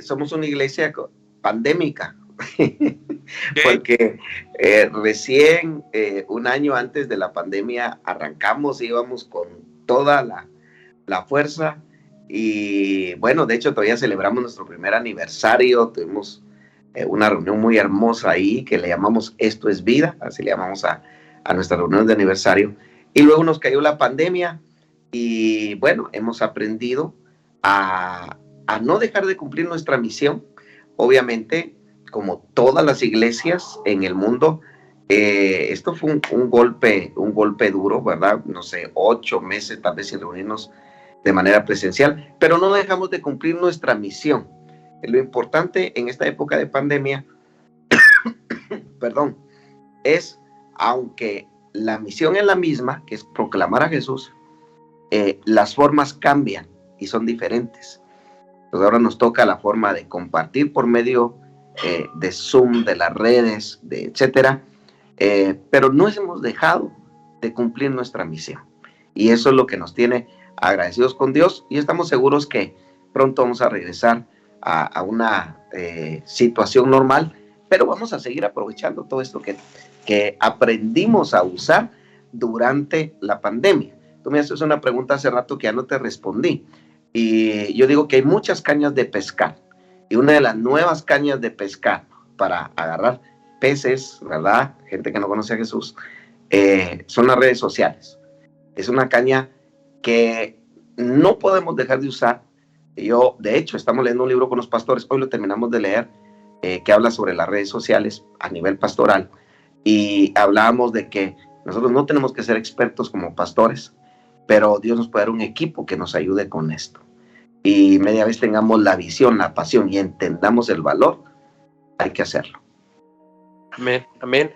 somos una iglesia pandémica, porque recién un año antes de la pandemia arrancamos, íbamos con toda la fuerza, y bueno, de hecho todavía celebramos nuestro primer aniversario. Tuvimos una reunión muy hermosa ahí que le llamamos Esto es Vida, así le llamamos a nuestra reunión de aniversario, y luego nos cayó la pandemia. Y bueno, hemos aprendido a no dejar de cumplir nuestra misión. Obviamente, como todas las iglesias en el mundo, esto fue un golpe duro, ¿verdad? No sé, 8 meses tal vez sin reunirnos de manera presencial, pero no dejamos de cumplir nuestra misión. Lo importante en esta época de pandemia, perdón, es, aunque la misión es la misma, que es proclamar a Jesús, las formas cambian y son diferentes. Pues ahora nos toca la forma de compartir por medio de Zoom, de las redes, etcétera, pero no hemos dejado de cumplir nuestra misión, y eso es lo que nos tiene agradecidos con Dios, y estamos seguros que pronto vamos a regresar a una situación normal, pero vamos a seguir aprovechando todo esto que aprendimos a usar durante la pandemia. Tú me haces una pregunta hace rato que ya no te respondí, y yo digo que hay muchas cañas de pescar, y una de las nuevas cañas de pescar para agarrar peces, ¿verdad? Gente que no conoce a Jesús, son las redes sociales. Es una caña que no podemos dejar de usar. De hecho, estamos leyendo un libro con los pastores, hoy lo terminamos de leer, que habla sobre las redes sociales a nivel pastoral, y hablábamos de que nosotros no tenemos que ser expertos como pastores, pero Dios nos puede dar un equipo que nos ayude con esto. Y media vez tengamos la visión, la pasión y entendamos el valor, hay que hacerlo. Amén, amén.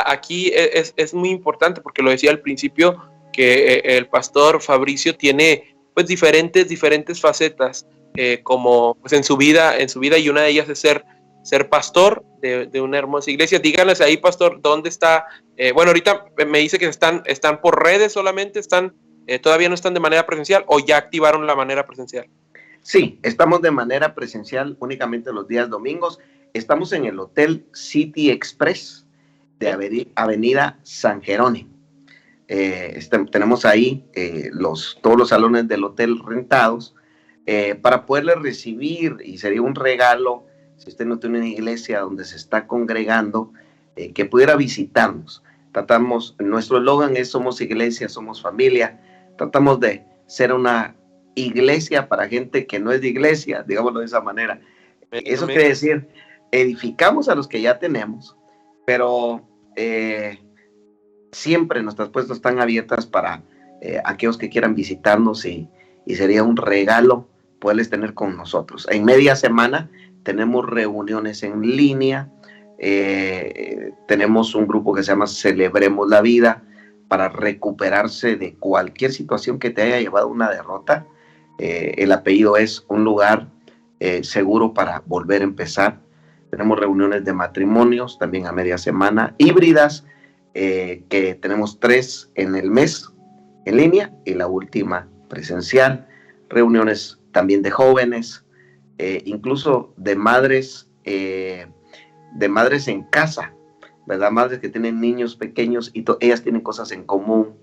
Aquí es muy importante, porque lo decía al principio, que el pastor Fabricio tiene pues diferentes facetas, como pues en su vida, y una de ellas es ser pastor de una hermosa iglesia. Díganles ahí, pastor, ¿dónde está? Bueno, ahorita me dice que están por redes solamente, todavía no están de manera presencial, ¿o ya activaron la manera presencial? Sí, estamos de manera presencial únicamente los días domingos. Estamos en el Hotel City Express de Avenida San Jerónimo. Tenemos ahí todos los salones del hotel rentados, para poderles recibir, y sería un regalo si usted no tiene una iglesia donde se está congregando, que pudiera visitarnos. Nuestro eslogan es somos iglesia, somos familia. Tratamos de ser una iglesia para gente que no es de iglesia, digámoslo de esa manera. Eso quiere decir, edificamos a los que ya tenemos, pero siempre nuestras puertas están abiertas para aquellos que quieran visitarnos y sería un regalo poderles tener con nosotros. En media semana tenemos reuniones en línea, tenemos un grupo que se llama Celebremos la Vida para recuperarse de cualquier situación que te haya llevado a una derrota. El apellido es un lugar seguro para volver a empezar. Tenemos reuniones de matrimonios también a media semana, híbridas, que tenemos 3 en el mes en línea y la última presencial. Reuniones también de jóvenes, incluso de madres en casa, ¿verdad? Madres que tienen niños pequeños y ellas tienen cosas en común,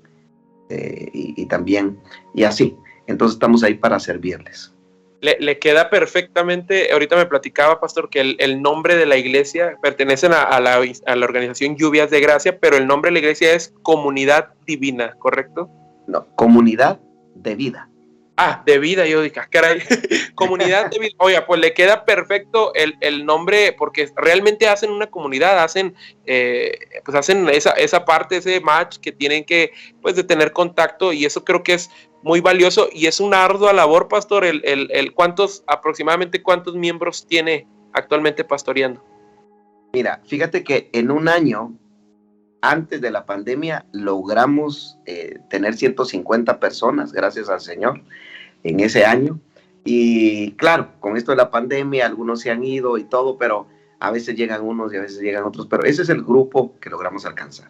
y también, y así. Entonces estamos ahí para servirles. Le queda perfectamente, ahorita me platicaba, pastor, que el nombre de la iglesia pertenecen a la organización Lluvias de Gracia, pero el nombre de la iglesia es Comunidad Divina, ¿correcto? No, Comunidad de Vida. Ah, de vida, yo dije, caray, Comunidad de Vida. Oiga, pues le queda perfecto el nombre, porque realmente hacen una comunidad, hacen esa parte, ese match que tienen que, pues, de tener contacto, y eso creo que es muy valioso, y es una ardua labor, pastor. Aproximadamente cuántos miembros tiene actualmente pastoreando. Mira, fíjate que en un año, antes de la pandemia, logramos tener 150 personas, gracias al Señor, en ese año. Y claro, con esto de la pandemia, algunos se han ido y todo, pero a veces llegan unos y a veces llegan otros, pero ese es el grupo que logramos alcanzar.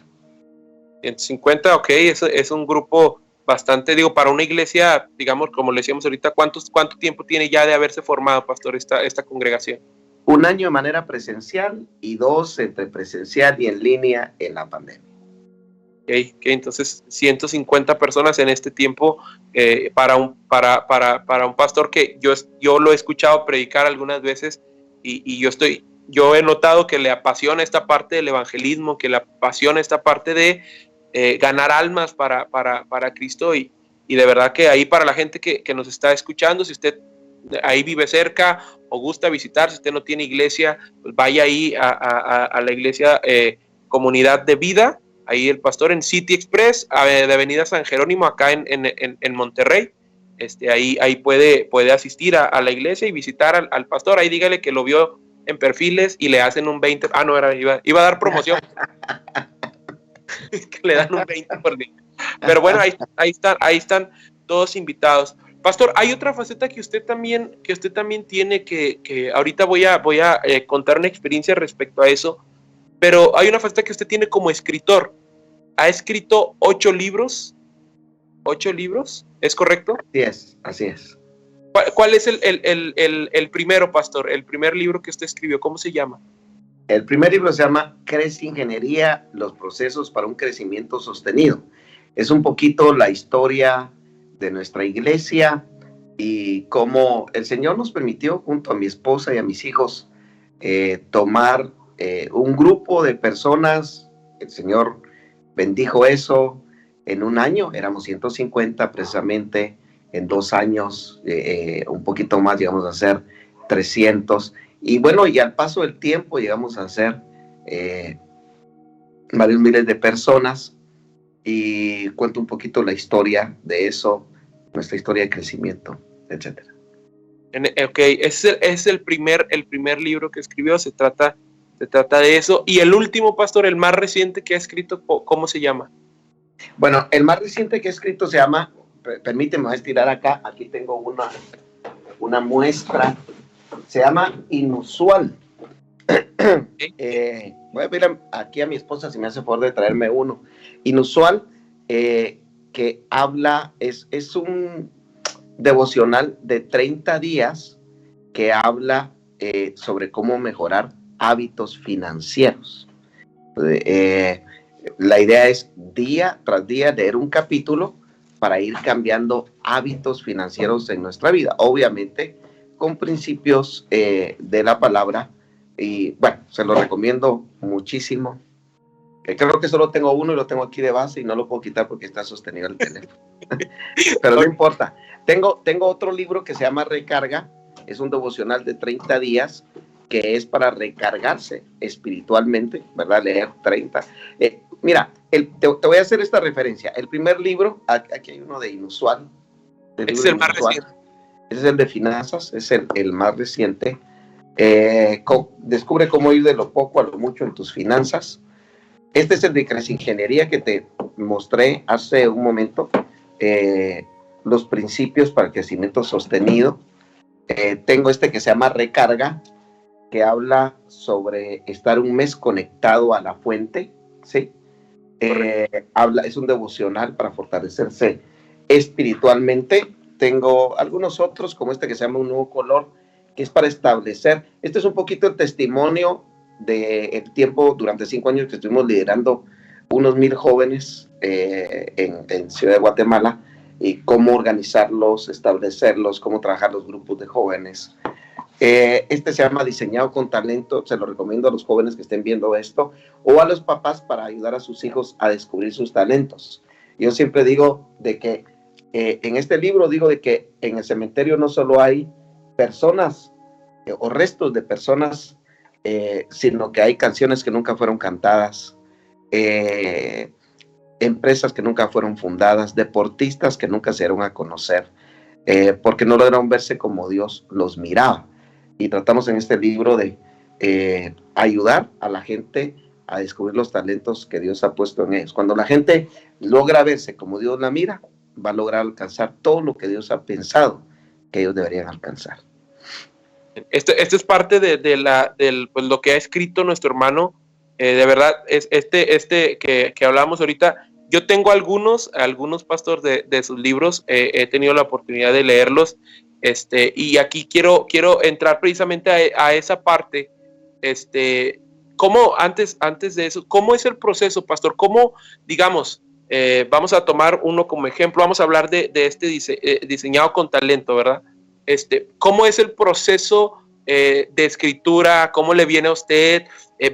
150, ok, es un grupo bastante, para una iglesia, digamos, como le decíamos ahorita, ¿cuánto tiempo tiene ya de haberse formado, pastor, esta congregación? Un año de manera presencial y 2 entre presencial y en línea en la pandemia. Okay, entonces 150 personas en este tiempo, para un pastor que yo lo he escuchado predicar algunas veces, y yo he notado que le apasiona esta parte del evangelismo, que le apasiona esta parte de ganar almas para Cristo, y de verdad que ahí, para la gente que nos está escuchando, si usted ahí vive cerca o gusta visitar, si usted no tiene iglesia, pues vaya ahí a la iglesia Comunidad de Vida, ahí el pastor en City Express, de Avenida San Jerónimo, acá en Monterrey. Ahí puede asistir a la iglesia y visitar al pastor. Ahí dígale que lo vio en perfiles y le hacen un 20. Ah, no, iba a dar promoción. Que le dan un 20 por día. Pero bueno, ahí están todos invitados. Pastor, hay otra faceta que usted también tiene, que ahorita voy a contar una experiencia respecto a eso, pero hay una faceta que usted tiene como escritor. Ha escrito 8 libros. 8 libros, ¿es correcto? Así es. ¿Cuál es el primero, pastor? El primer libro que usted escribió, ¿cómo se llama? El primer libro se llama Crece Ingeniería, los procesos para un crecimiento sostenido. Es un poquito la historia de nuestra iglesia y cómo el Señor nos permitió, junto a mi esposa y a mis hijos, tomar un grupo de personas. El Señor bendijo eso. En un año éramos 150, precisamente en 2 años, un poquito más, llegamos a ser 300. Y bueno, y al paso del tiempo llegamos a ser varios miles de personas, y cuento un poquito la historia de eso, nuestra historia de crecimiento, etc. Ok, es el primer libro que escribió, se trata de eso. Y el último, pastor, el más reciente que ha escrito, ¿cómo se llama? Bueno, el más reciente que he escrito se llama, permíteme, voy a estirar acá, aquí tengo una muestra, se llama Inusual. Voy a pedir aquí a mi esposa si me hace favor de traerme uno. Inusual, que habla, es un devocional de 30 días que habla sobre cómo mejorar hábitos financieros. La idea es día tras día leer un capítulo para ir cambiando hábitos financieros en nuestra vida, obviamente con principios de la palabra. Y bueno, se lo recomiendo muchísimo. Que creo que solo tengo uno y lo tengo aquí de base y no lo puedo quitar porque está sostenido el teléfono. Pero no importa. Tengo otro libro que se llama Recarga. Es un devocional de 30 días que es para recargarse espiritualmente, ¿verdad? Leer 30. Mira, te voy a hacer esta referencia. El primer libro, aquí hay uno de Inusual. Es el más reciente. Ese es el de finanzas, es el más reciente. Descubre cómo ir de lo poco a lo mucho en tus finanzas. Este es el de Cresingeniería que te mostré hace un momento. Los principios para el crecimiento sostenido. Tengo este que se llama Recarga, que habla sobre estar un mes conectado a la fuente, ¿sí? Es un devocional para fortalecerse espiritualmente. Tengo algunos otros, como este que se llama Un Nuevo Color, que es para establecer. Este es un poquito el testimonio del tiempo durante 5 años que estuvimos liderando unos 1,000 jóvenes en Ciudad de Guatemala, y cómo organizarlos, establecerlos, cómo trabajar los grupos de jóvenes. Este se llama Diseñado con Talento. Se lo recomiendo a los jóvenes que estén viendo esto, o a los papás, para ayudar a sus hijos a descubrir sus talentos. Yo siempre digo de que en este libro digo de que en el cementerio no solo hay personas o restos de personas, sino que hay canciones que nunca fueron cantadas, empresas que nunca fueron fundadas, deportistas que nunca se dieron a conocer, porque no lograron verse como Dios los miraba. Y tratamos en este libro de ayudar a la gente a descubrir los talentos que Dios ha puesto en ellos. Cuando la gente logra verse como Dios la mira, va a lograr alcanzar todo lo que Dios ha pensado que ellos deberían alcanzar. Esto es parte de pues, lo que ha escrito nuestro hermano. De verdad, es que hablamos ahorita. Yo tengo algunos pastores de sus libros, he tenido la oportunidad de leerlos, y aquí quiero entrar precisamente a esa parte. ¿Cómo, antes de eso, cómo es el proceso, pastor? ¿Cómo, digamos, vamos a tomar uno como ejemplo, vamos a hablar de este diseñado con talento, ¿verdad? ¿Cómo es el proceso de escritura? ¿Cómo le viene a usted?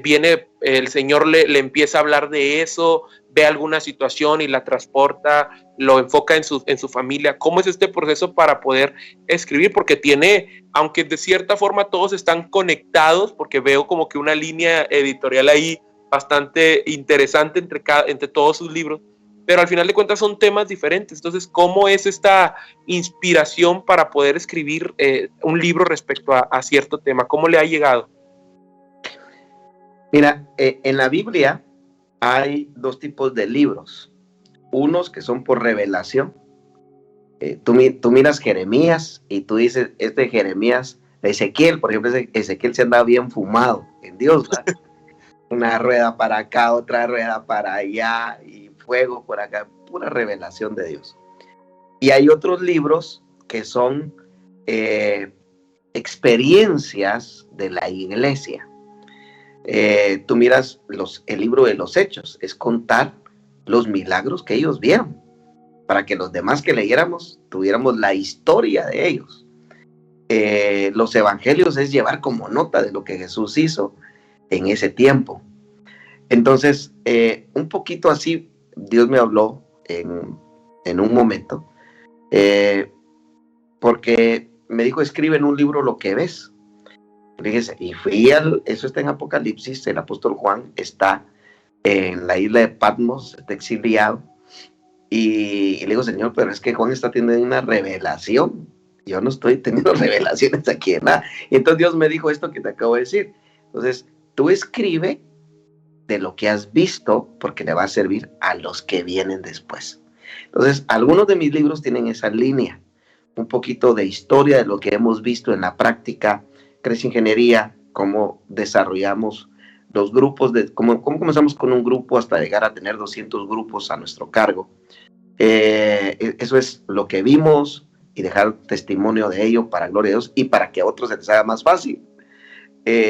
Viene el Señor, le empieza a hablar de eso, ve alguna situación y la transporta, lo enfoca en su familia. ¿Cómo es este proceso para poder escribir? Porque aunque de cierta forma todos están conectados, porque veo como que una línea editorial ahí bastante interesante entre todos sus libros, pero al final de cuentas son temas diferentes. Entonces, ¿cómo es esta inspiración para poder escribir un libro respecto a cierto tema? ¿Cómo le ha llegado? Mira, en la Biblia hay 2 tipos de libros. Unos que son por revelación. Tú miras Jeremías y tú dices, Jeremías, Ezequiel, por ejemplo, Ezequiel se andaba bien fumado en Dios, ¿verdad? Una rueda para acá, otra rueda para allá, y fuego por acá, pura revelación de Dios. Y hay otros libros que son experiencias de la iglesia. Tú miras el libro de los Hechos, es contar los milagros que ellos vieron, para que los demás que leyéramos tuviéramos la historia de ellos. Los evangelios es llevar como nota de lo que Jesús hizo en ese tiempo. Entonces, un poquito así, Dios me habló en un momento, porque me dijo, escribe en un libro lo que ves. Fíjese, y eso está en Apocalipsis. El apóstol Juan está en la isla de Patmos, está exiliado, y le digo, Señor, pero es que Juan está teniendo una revelación. Yo no estoy teniendo revelaciones aquí en nada. Y entonces Dios me dijo esto que te acabo de decir. Entonces, tú escribe de lo que has visto, porque le va a servir a los que vienen después. Entonces, algunos de mis libros tienen esa línea, un poquito de historia de lo que hemos visto en la práctica, Cresingeniería, cómo desarrollamos los grupos, cómo comenzamos con un grupo hasta llegar a tener 200 grupos a nuestro cargo. Eso es lo que vimos, y dejar testimonio de ello para gloria de Dios y para que a otros se les haga más fácil.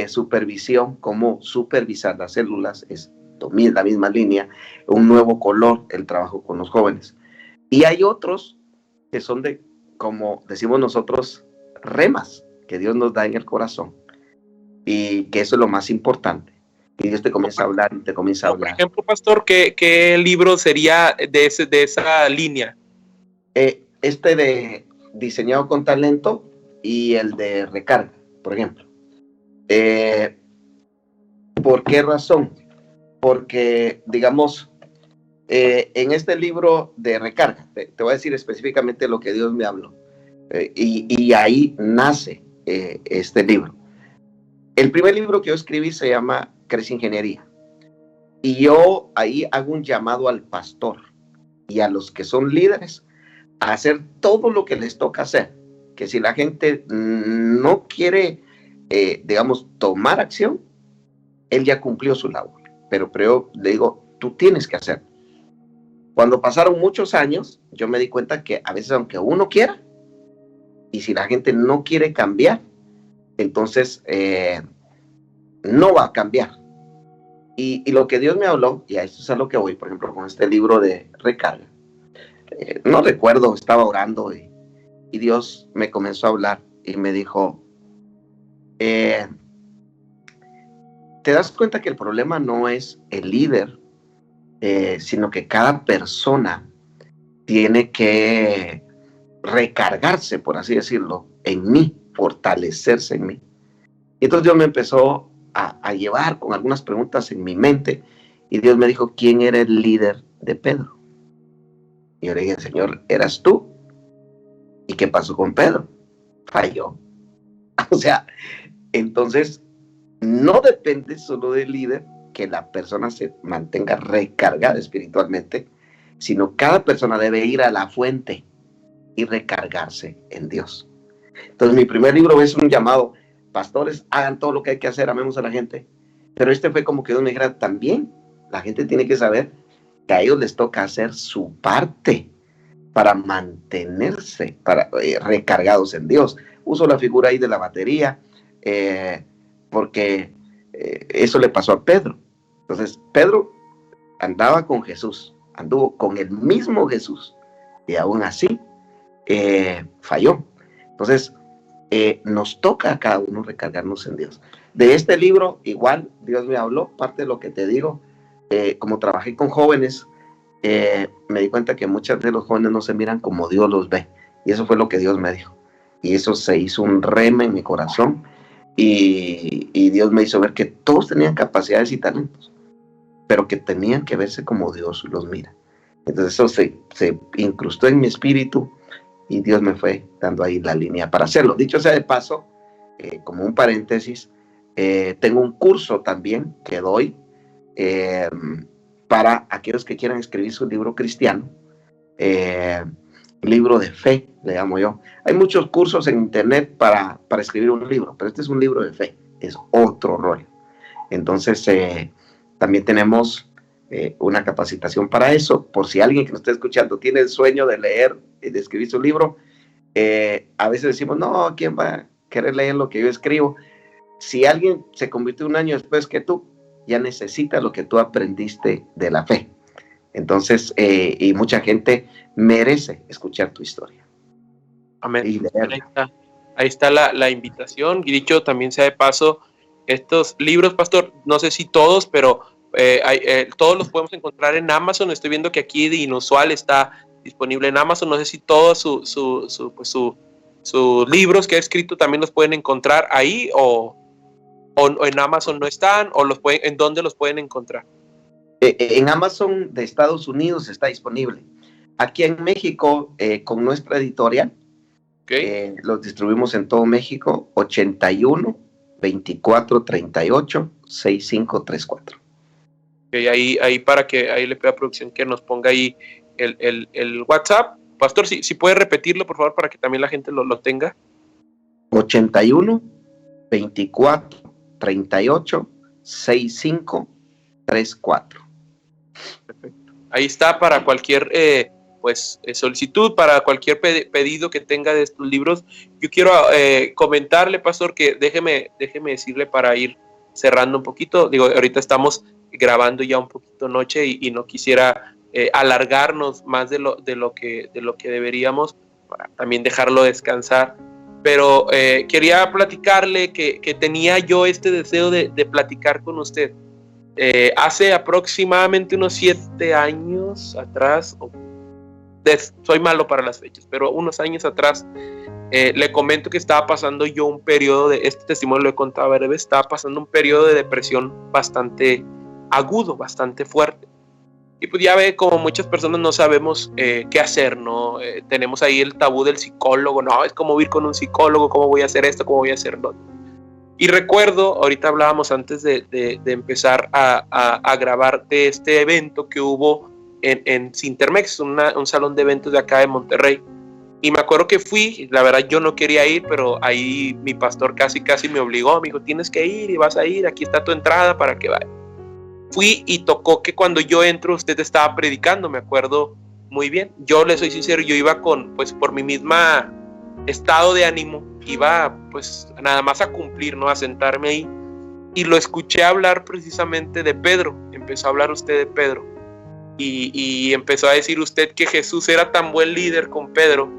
Supervisión, cómo supervisar las células, es la misma línea. Un nuevo color, el trabajo con los jóvenes. Y hay otros que son como decimos nosotros, remas que Dios nos da en el corazón, y que eso es lo más importante. Y Dios te comienza a hablar y te comienza a Por hablar. ejemplo, pastor, ¿qué libro sería de esa línea? Este de Diseñado con Talento y el de Recarga, por ejemplo. ¿Por qué razón? Porque, digamos, en este libro de Recarga, te voy a decir específicamente lo que Dios me habló. Y ahí nace este libro. El primer libro que yo escribí se llama Crece Ingeniería. Y yo ahí hago un llamado al pastor y a los que son líderes a hacer todo lo que les toca hacer. Que si la gente no quiere, digamos, tomar acción, él ya cumplió su labor. Pero yo le digo, tú tienes que hacer. Cuando pasaron muchos años, yo me di cuenta que a veces aunque uno quiera, y si la gente no quiere cambiar, entonces no va a cambiar. Y lo que Dios me habló, y a eso es a lo que voy, por ejemplo, con este libro de Recarga. No recuerdo, estaba orando y Dios me comenzó a hablar y me dijo, ¿te das cuenta que el problema no es el líder, sino que cada persona tiene que recargarse, por así decirlo, en mí, fortalecerse en mí? Y entonces Dios me empezó a llevar con algunas preguntas en mi mente y Dios me dijo, ¿quién era el líder de Pedro? Y yo le dije, Señor, ¿eras tú? ¿Y qué pasó con Pedro? Falló. O sea, entonces no depende solo del líder que la persona se mantenga recargada espiritualmente, sino cada persona debe ir a la fuente y recargarse en Dios. Entonces mi primer libro es un llamado, pastores, hagan todo lo que hay que hacer, amemos a la gente. Pero este fue como que Dios me dijera, también la gente tiene que saber que a ellos les toca hacer su parte para mantenerse recargados en Dios. Uso la figura ahí de la batería, porque eso le pasó a Pedro. Entonces, Pedro andaba con Jesús, anduvo con el mismo Jesús, y aún así falló. Entonces, nos toca a cada uno recargarnos en Dios. De este libro, igual, Dios me habló, parte de lo que te digo, como trabajé con jóvenes, me di cuenta que muchos de los jóvenes no se miran como Dios los ve. Y eso fue lo que Dios me dijo. Y eso se hizo un rema en mi corazón. Y Dios me hizo ver que todos tenían capacidades y talentos, pero que tenían que verse como Dios los mira. Entonces eso se incrustó en mi espíritu y Dios me fue dando ahí la línea para hacerlo. Dicho sea de paso, como un paréntesis, tengo un curso también que doy para aquellos que quieran escribir su libro cristiano, libro de fe, le llamo yo. Hay muchos cursos en internet para escribir un libro, pero este es un libro de fe, es otro rollo. Entonces, también tenemos una capacitación para eso, por si alguien que nos está escuchando tiene el sueño de leer y de escribir su libro. A veces decimos, no, ¿quién va a querer leer lo que yo escribo? Si alguien se convirtió un año después que tú, ya necesita lo que tú aprendiste de la fe. Entonces, y mucha gente merece escuchar tu historia. Amén. Y ahí está la invitación. Y dicho también sea de paso, estos libros, pastor, no sé si todos, pero todos los podemos encontrar en Amazon. Estoy viendo que aquí de Inusual está disponible en Amazon. No sé si todos sus libros que ha escrito también los pueden encontrar ahí o en Amazon no están, o ¿en dónde los pueden encontrar? En Amazon de Estados Unidos está disponible. Aquí en México, con nuestra editorial, los distribuimos en todo México, 81 24 38 6534. Ahí para que ahí le pido a producción que nos ponga ahí el WhatsApp. Pastor, si puede repetirlo, por favor, para que también la gente lo tenga. 81 24 38 6534. Perfecto. Ahí está para cualquier solicitud, para cualquier pedido que tenga de estos libros. Yo quiero comentarle, pastor, que déjeme decirle para ir cerrando un poquito. Digo, ahorita estamos grabando ya un poquito noche y no quisiera alargarnos más de lo que deberíamos, para también dejarlo descansar. Pero quería platicarle que tenía yo este deseo de platicar con usted. Hace aproximadamente unos 7 años atrás, soy malo para las fechas, pero unos años atrás, le comento que estaba pasando yo un periodo este testimonio lo he contado varias veces, estaba pasando un periodo de depresión bastante agudo, bastante fuerte. Y pues ya ve, como muchas personas no sabemos qué hacer, ¿no? Tenemos ahí el tabú del psicólogo, no, es como ir con un psicólogo, cómo voy a hacer esto, cómo voy a hacer lo otro. Y recuerdo, ahorita hablábamos antes de empezar a grabar de este evento que hubo en Cintermex, un salón de eventos de acá de Monterrey. Y me acuerdo que fui, la verdad yo no quería ir, pero ahí mi pastor casi me obligó, me dijo, tienes que ir y vas a ir, aquí está tu entrada para que vayas. Fui y tocó que cuando yo entro usted estaba predicando, me acuerdo muy bien. Yo le soy sincero, yo iba por mi misma estado de ánimo, iba pues nada más a cumplir, ¿no? A sentarme ahí. Y lo escuché hablar precisamente de Pedro, empezó a hablar usted de Pedro. Y empezó a decir usted que Jesús era tan buen líder con Pedro,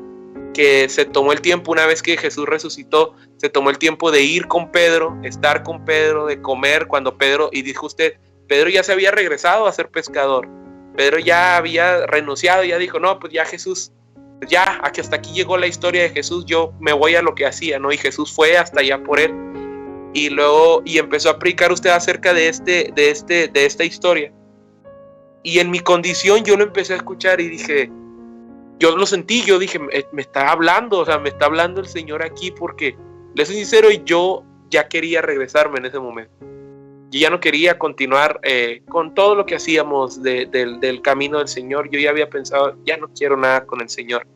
que se tomó el tiempo, una vez que Jesús resucitó, se tomó el tiempo de ir con Pedro, estar con Pedro, de comer cuando Pedro, y dijo usted, Pedro ya se había regresado a ser pescador, Pedro ya había renunciado, ya dijo, no, pues ya Jesús, ya hasta aquí llegó la historia de Jesús, yo me voy a lo que hacía, ¿no? Y Jesús fue hasta allá por él, y luego, y empezó a predicar usted acerca de esta historia, y en mi condición yo lo empecé a escuchar y dije, yo lo sentí, yo dije, me está hablando, o sea, me está hablando el Señor aquí, porque, le soy sincero, yo ya quería regresarme en ese momento. Yo ya no quería continuar con todo lo que hacíamos del camino del Señor. Yo ya había pensado, ya no quiero nada con el Señor.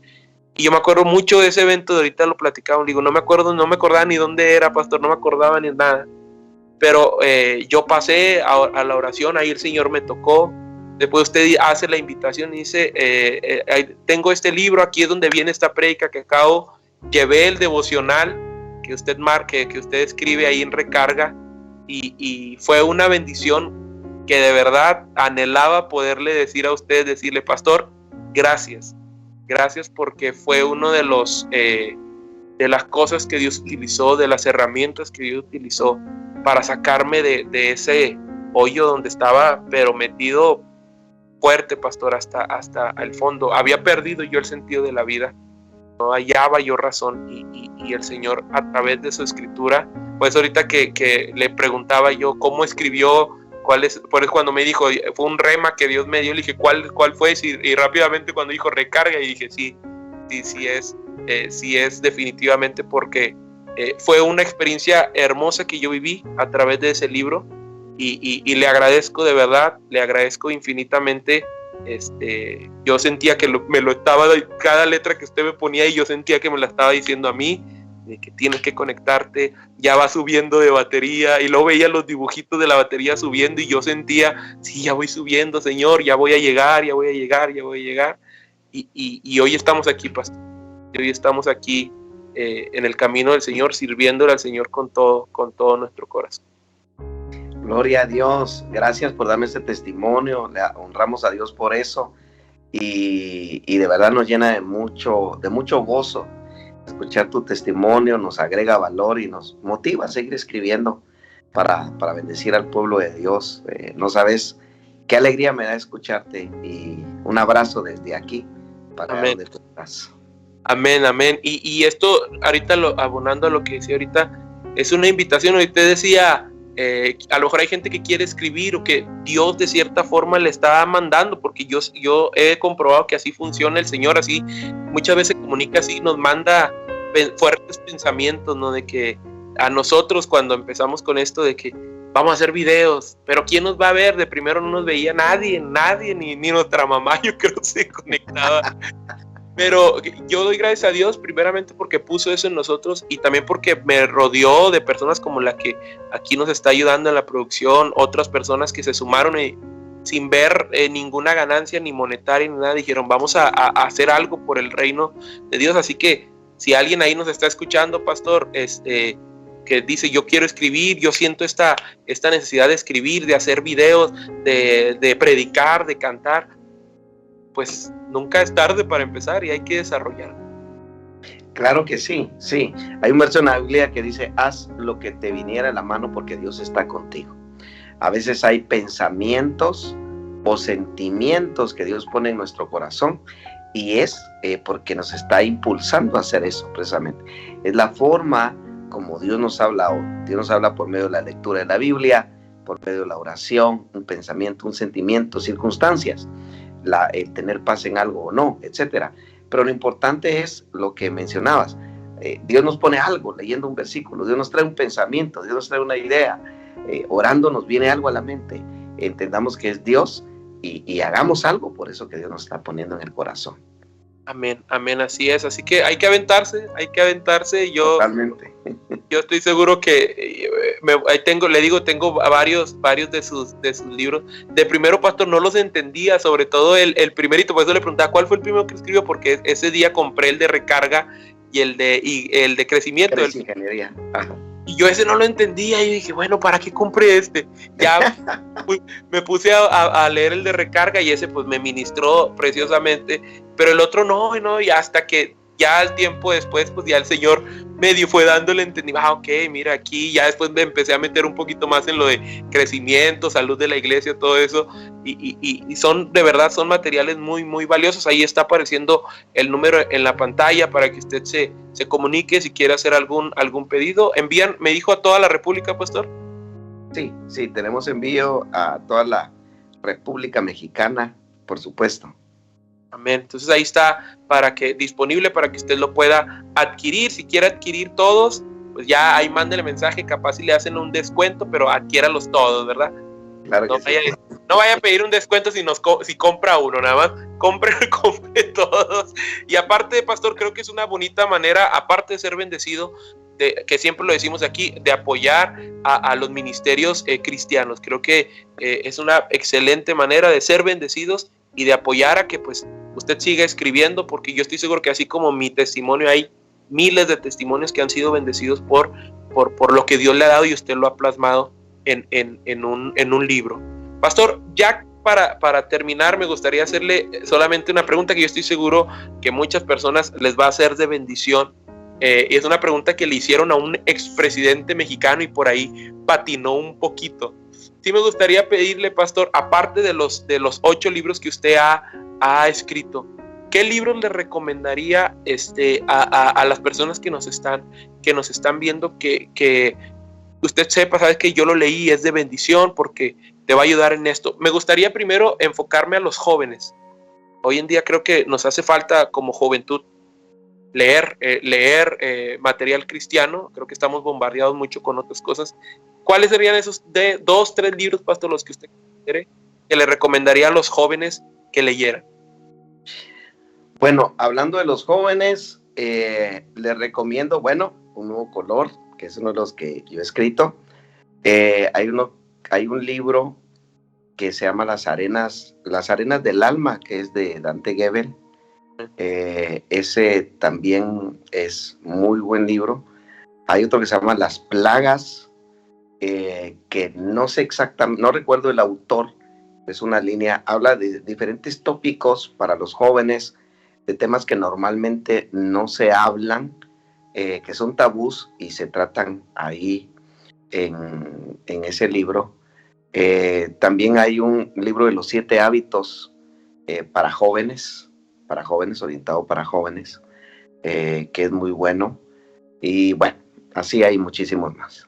Y yo me acuerdo mucho de ese evento, de ahorita lo platicaba, digo, no me acordaba ni dónde era, pastor, no me acordaba ni nada. Pero yo pasé a la oración, ahí el Señor me tocó. Después usted hace la invitación y dice, tengo este libro, aquí es donde viene esta prédica que acabo, llevé el devocional que usted marque, que usted escribe ahí en recarga, y fue una bendición que de verdad anhelaba poderle decir a usted, decirle, pastor, gracias porque fue uno de las cosas que Dios utilizó, de las herramientas que Dios utilizó para sacarme de ese hoyo donde estaba, pero metido fuerte, pastor, hasta el fondo. Había perdido yo el sentido de la vida, no hallaba yo razón, y el Señor a través de su escritura, pues ahorita que le preguntaba yo cómo escribió, por eso cuando me dijo, fue un rema que Dios me dio, le dije, ¿cuál fue? Y rápidamente cuando dijo recarga, y dije, sí es definitivamente, porque fue una experiencia hermosa que yo viví a través de ese libro. Y le agradezco de verdad, le agradezco infinitamente. Yo sentía que me lo estaba, cada letra que usted me ponía, y yo sentía que me la estaba diciendo a mí, de que tienes que conectarte, ya va subiendo de batería, y luego veía los dibujitos de la batería subiendo, y yo sentía, sí, ya voy subiendo, Señor, ya voy a llegar, y hoy estamos aquí, pastor, hoy estamos aquí en el camino del Señor, sirviéndole al Señor con todo nuestro corazón. Gloria a Dios, gracias por darme este testimonio, le honramos a Dios por eso, y de verdad nos llena de mucho gozo escuchar tu testimonio, nos agrega valor y nos motiva a seguir escribiendo para bendecir al pueblo de Dios. No sabes qué alegría me da escucharte, y un abrazo desde aquí para donde tú estás. Amén. Y esto, ahorita abonando a lo que decía ahorita, es una invitación. Ahorita decía, a lo mejor hay gente que quiere escribir, o que Dios de cierta forma le está mandando, porque yo he comprobado que así funciona el Señor, así muchas veces comunica así, nos manda fuertes pensamientos, ¿no? De que a nosotros cuando empezamos con esto de que vamos a hacer videos, pero ¿quién nos va a ver? De primero no nos veía nadie, ni nuestra mamá, yo creo, se conectaba. Pero yo doy gracias a Dios primeramente porque puso eso en nosotros, y también porque me rodeó de personas como la que aquí nos está ayudando en la producción, otras personas que se sumaron y sin ver ninguna ganancia ni monetaria ni nada, dijeron vamos a hacer algo por el reino de Dios. Así que si alguien ahí nos está escuchando, pastor, que dice yo quiero escribir, yo siento esta necesidad de escribir, de hacer videos, de predicar, de cantar, pues nunca es tarde para empezar y hay que desarrollar. Claro que sí. Hay un verso en la Biblia que dice, haz lo que te viniera a la mano porque Dios está contigo. A veces hay pensamientos o sentimientos que Dios pone en nuestro corazón y es porque nos está impulsando a hacer eso precisamente. Es la forma como Dios nos habla hoy. Dios nos habla por medio de la lectura de la Biblia, por medio de la oración, un pensamiento, un sentimiento, circunstancias, el tener paz en algo o no, etcétera. Pero lo importante es lo que mencionabas. Dios nos pone algo leyendo un versículo, Dios nos trae un pensamiento, Dios nos trae una idea, orando nos viene algo a la mente. Entendamos que es Dios y hagamos algo por eso que Dios nos está poniendo en el corazón. Amén, amén, así es. Así que hay que aventarse. Totalmente. Yo estoy seguro que tengo varios de sus libros. De primero, pastor, no los entendía, sobre todo el primerito, por eso le preguntaba cuál fue el primero que escribió, porque ese día compré el de recarga y el de crecimiento. Ingeniería. Ajá. Y yo ese no lo entendía y dije, bueno, ¿para qué compré este? Ya me puse a leer el de recarga y ese pues me ministró preciosamente, pero el otro no, y hasta que ya al tiempo después, pues ya el Señor medio fue dándole entendimiento, ok, mira aquí, ya después me empecé a meter un poquito más en lo de crecimiento, salud de la iglesia, todo eso, y son, de verdad, son materiales muy, muy valiosos. Ahí está apareciendo el número en la pantalla para que usted se comunique si quiere hacer algún pedido. Envían, me dijo, a toda la República, pastor. Sí, tenemos envío a toda la República Mexicana, por supuesto. Amén. Entonces ahí está disponible para que usted lo pueda adquirir. Si quiere adquirir todos, pues ya ahí mándele mensaje, capaz si le hacen un descuento, pero adquiéralos todos, ¿verdad? Claro que no vaya a pedir un descuento si compra uno, nada más compre todos. Y aparte, pastor, creo que es una bonita manera, aparte de ser bendecido, que siempre lo decimos aquí, de apoyar a los ministerios cristianos. Creo que es una excelente manera de ser bendecidos y de apoyar a que pues usted siga escribiendo, porque yo estoy seguro que así como mi testimonio, hay miles de testimonios que han sido bendecidos por lo que Dios le ha dado y usted lo ha plasmado en un libro. Pastor, ya para terminar, me gustaría hacerle solamente una pregunta que yo estoy seguro que muchas personas les va a ser de bendición. Es una pregunta que le hicieron a un expresidente mexicano y por ahí patinó un poquito. Sí me gustaría pedirle, pastor, aparte de los 8 libros que usted ha escrito, ¿qué libros le recomendaría a las personas que nos están viendo que usted sepa, sabes que yo lo leí, es de bendición porque te va a ayudar en esto? Me gustaría primero enfocarme a los jóvenes. Hoy en día creo que nos hace falta como juventud leer material cristiano. Creo que estamos bombardeados mucho con otras cosas. ¿Cuáles serían esos 2, 3 libros, pastor, los que usted quiere, que le recomendaría a los jóvenes que leyeran? Bueno, hablando de los jóvenes, les recomiendo, Un Nuevo Color, que es uno de los que yo he escrito. Hay un libro que se llama Las Arenas del Alma, que es de Dante Gebel. Ese también es muy buen libro. Hay otro que se llama Las Plagas, que no sé exactamente, no recuerdo el autor, es una línea, habla de diferentes tópicos para los jóvenes, de temas que normalmente no se hablan, que son tabús y se tratan ahí en ese libro. También hay un libro de los 7 hábitos para jóvenes, orientado para jóvenes, que es muy bueno. Y bueno, así hay muchísimos más.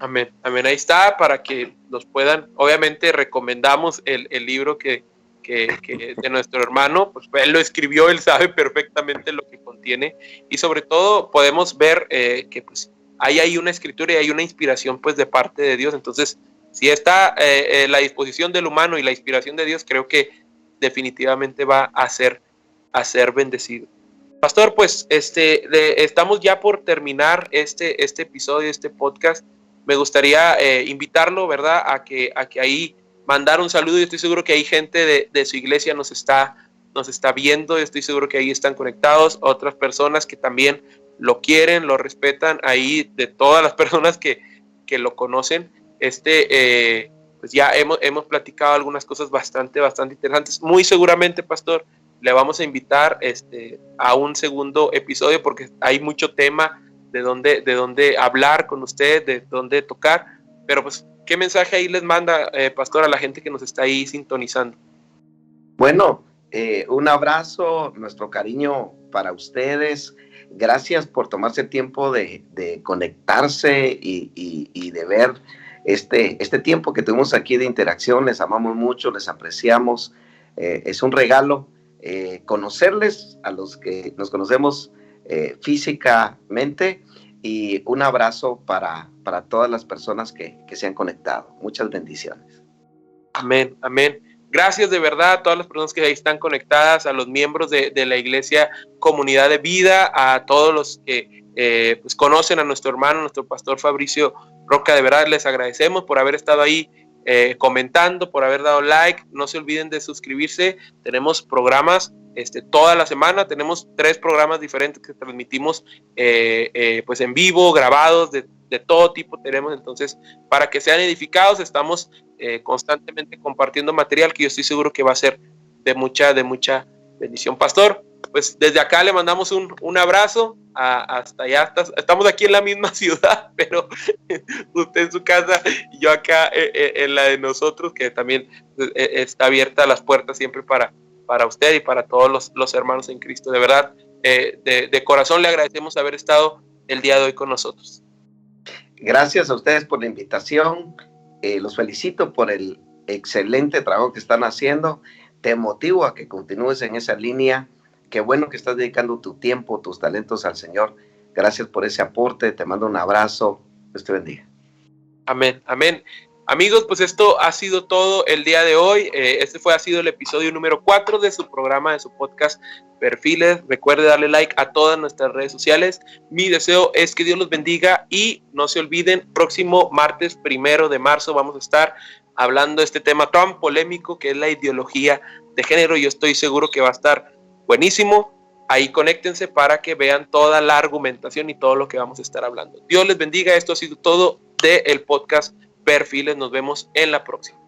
Amén, amén. Ahí está, para que los puedan, obviamente recomendamos el libro que de nuestro hermano, pues él lo escribió, él sabe perfectamente lo que contiene, y sobre todo podemos ver que pues hay una escritura y hay una inspiración pues de parte de Dios. Entonces, si está la disposición del humano y la inspiración de Dios, creo que definitivamente va a ser bendecido. Pastor, pues estamos ya por terminar este episodio, este podcast. Me gustaría invitarlo, ¿verdad?, a que ahí mandar un saludo. Yo estoy seguro que hay gente de su iglesia nos está viendo. Yo estoy seguro que ahí están conectados otras personas que también lo quieren, lo respetan. Ahí, de todas las personas que lo conocen, pues ya hemos platicado algunas cosas bastante interesantes. Muy seguramente, pastor, le vamos a invitar a un segundo episodio porque hay mucho tema de dónde hablar con usted, de dónde tocar, pero pues, ¿qué mensaje ahí les manda, pastor, a la gente que nos está ahí sintonizando? Bueno, un abrazo, nuestro cariño para ustedes. Gracias por tomarse el tiempo de conectarse y de ver este tiempo que tuvimos aquí de interacción. Les amamos mucho, les apreciamos. Es un regalo conocerles a los que nos conocemos físicamente, y un abrazo para todas las personas que se han conectado. Muchas bendiciones. Amén, amén. Gracias de verdad a todas las personas que ahí están conectadas, a los miembros de la Iglesia Comunidad de Vida, a todos los que pues conocen a nuestro hermano, nuestro pastor Fabricio Roca. De verdad les agradecemos por haber estado ahí comentando, por haber dado like. No se olviden de suscribirse. Tenemos programas toda la semana. Tenemos 3 programas diferentes que transmitimos pues en vivo, grabados, de todo tipo tenemos. Entonces, para que sean edificados, estamos constantemente compartiendo material que yo estoy seguro que va a ser de mucha bendición. Pastor, pues desde acá le mandamos un abrazo hasta allá. Estamos aquí en la misma ciudad, pero usted en su casa y yo acá en la de nosotros, que también está abierta las puertas siempre para usted y para todos los hermanos en Cristo. De verdad, de corazón le agradecemos haber estado el día de hoy con nosotros. Gracias a ustedes por la invitación. Los felicito por el excelente trabajo que están haciendo. Te motivo a que continúes en esa línea. Qué bueno que estás dedicando tu tiempo, tus talentos al Señor. Gracias por ese aporte. Te mando un abrazo. Dios te bendiga. Amén, amén. Amigos, pues esto ha sido todo el día de hoy. Ha sido el episodio número 4 de su programa, de su podcast Perfiles. Recuerde darle like a todas nuestras redes sociales. Mi deseo es que Dios los bendiga y no se olviden, próximo martes 1 de marzo vamos a estar hablando de este tema tan polémico que es la ideología de género. Yo estoy seguro que va a estar buenísimo. Ahí conéctense para que vean toda la argumentación y todo lo que vamos a estar hablando. Dios les bendiga. Esto ha sido todo del podcast Perfiles. Nos vemos en la próxima.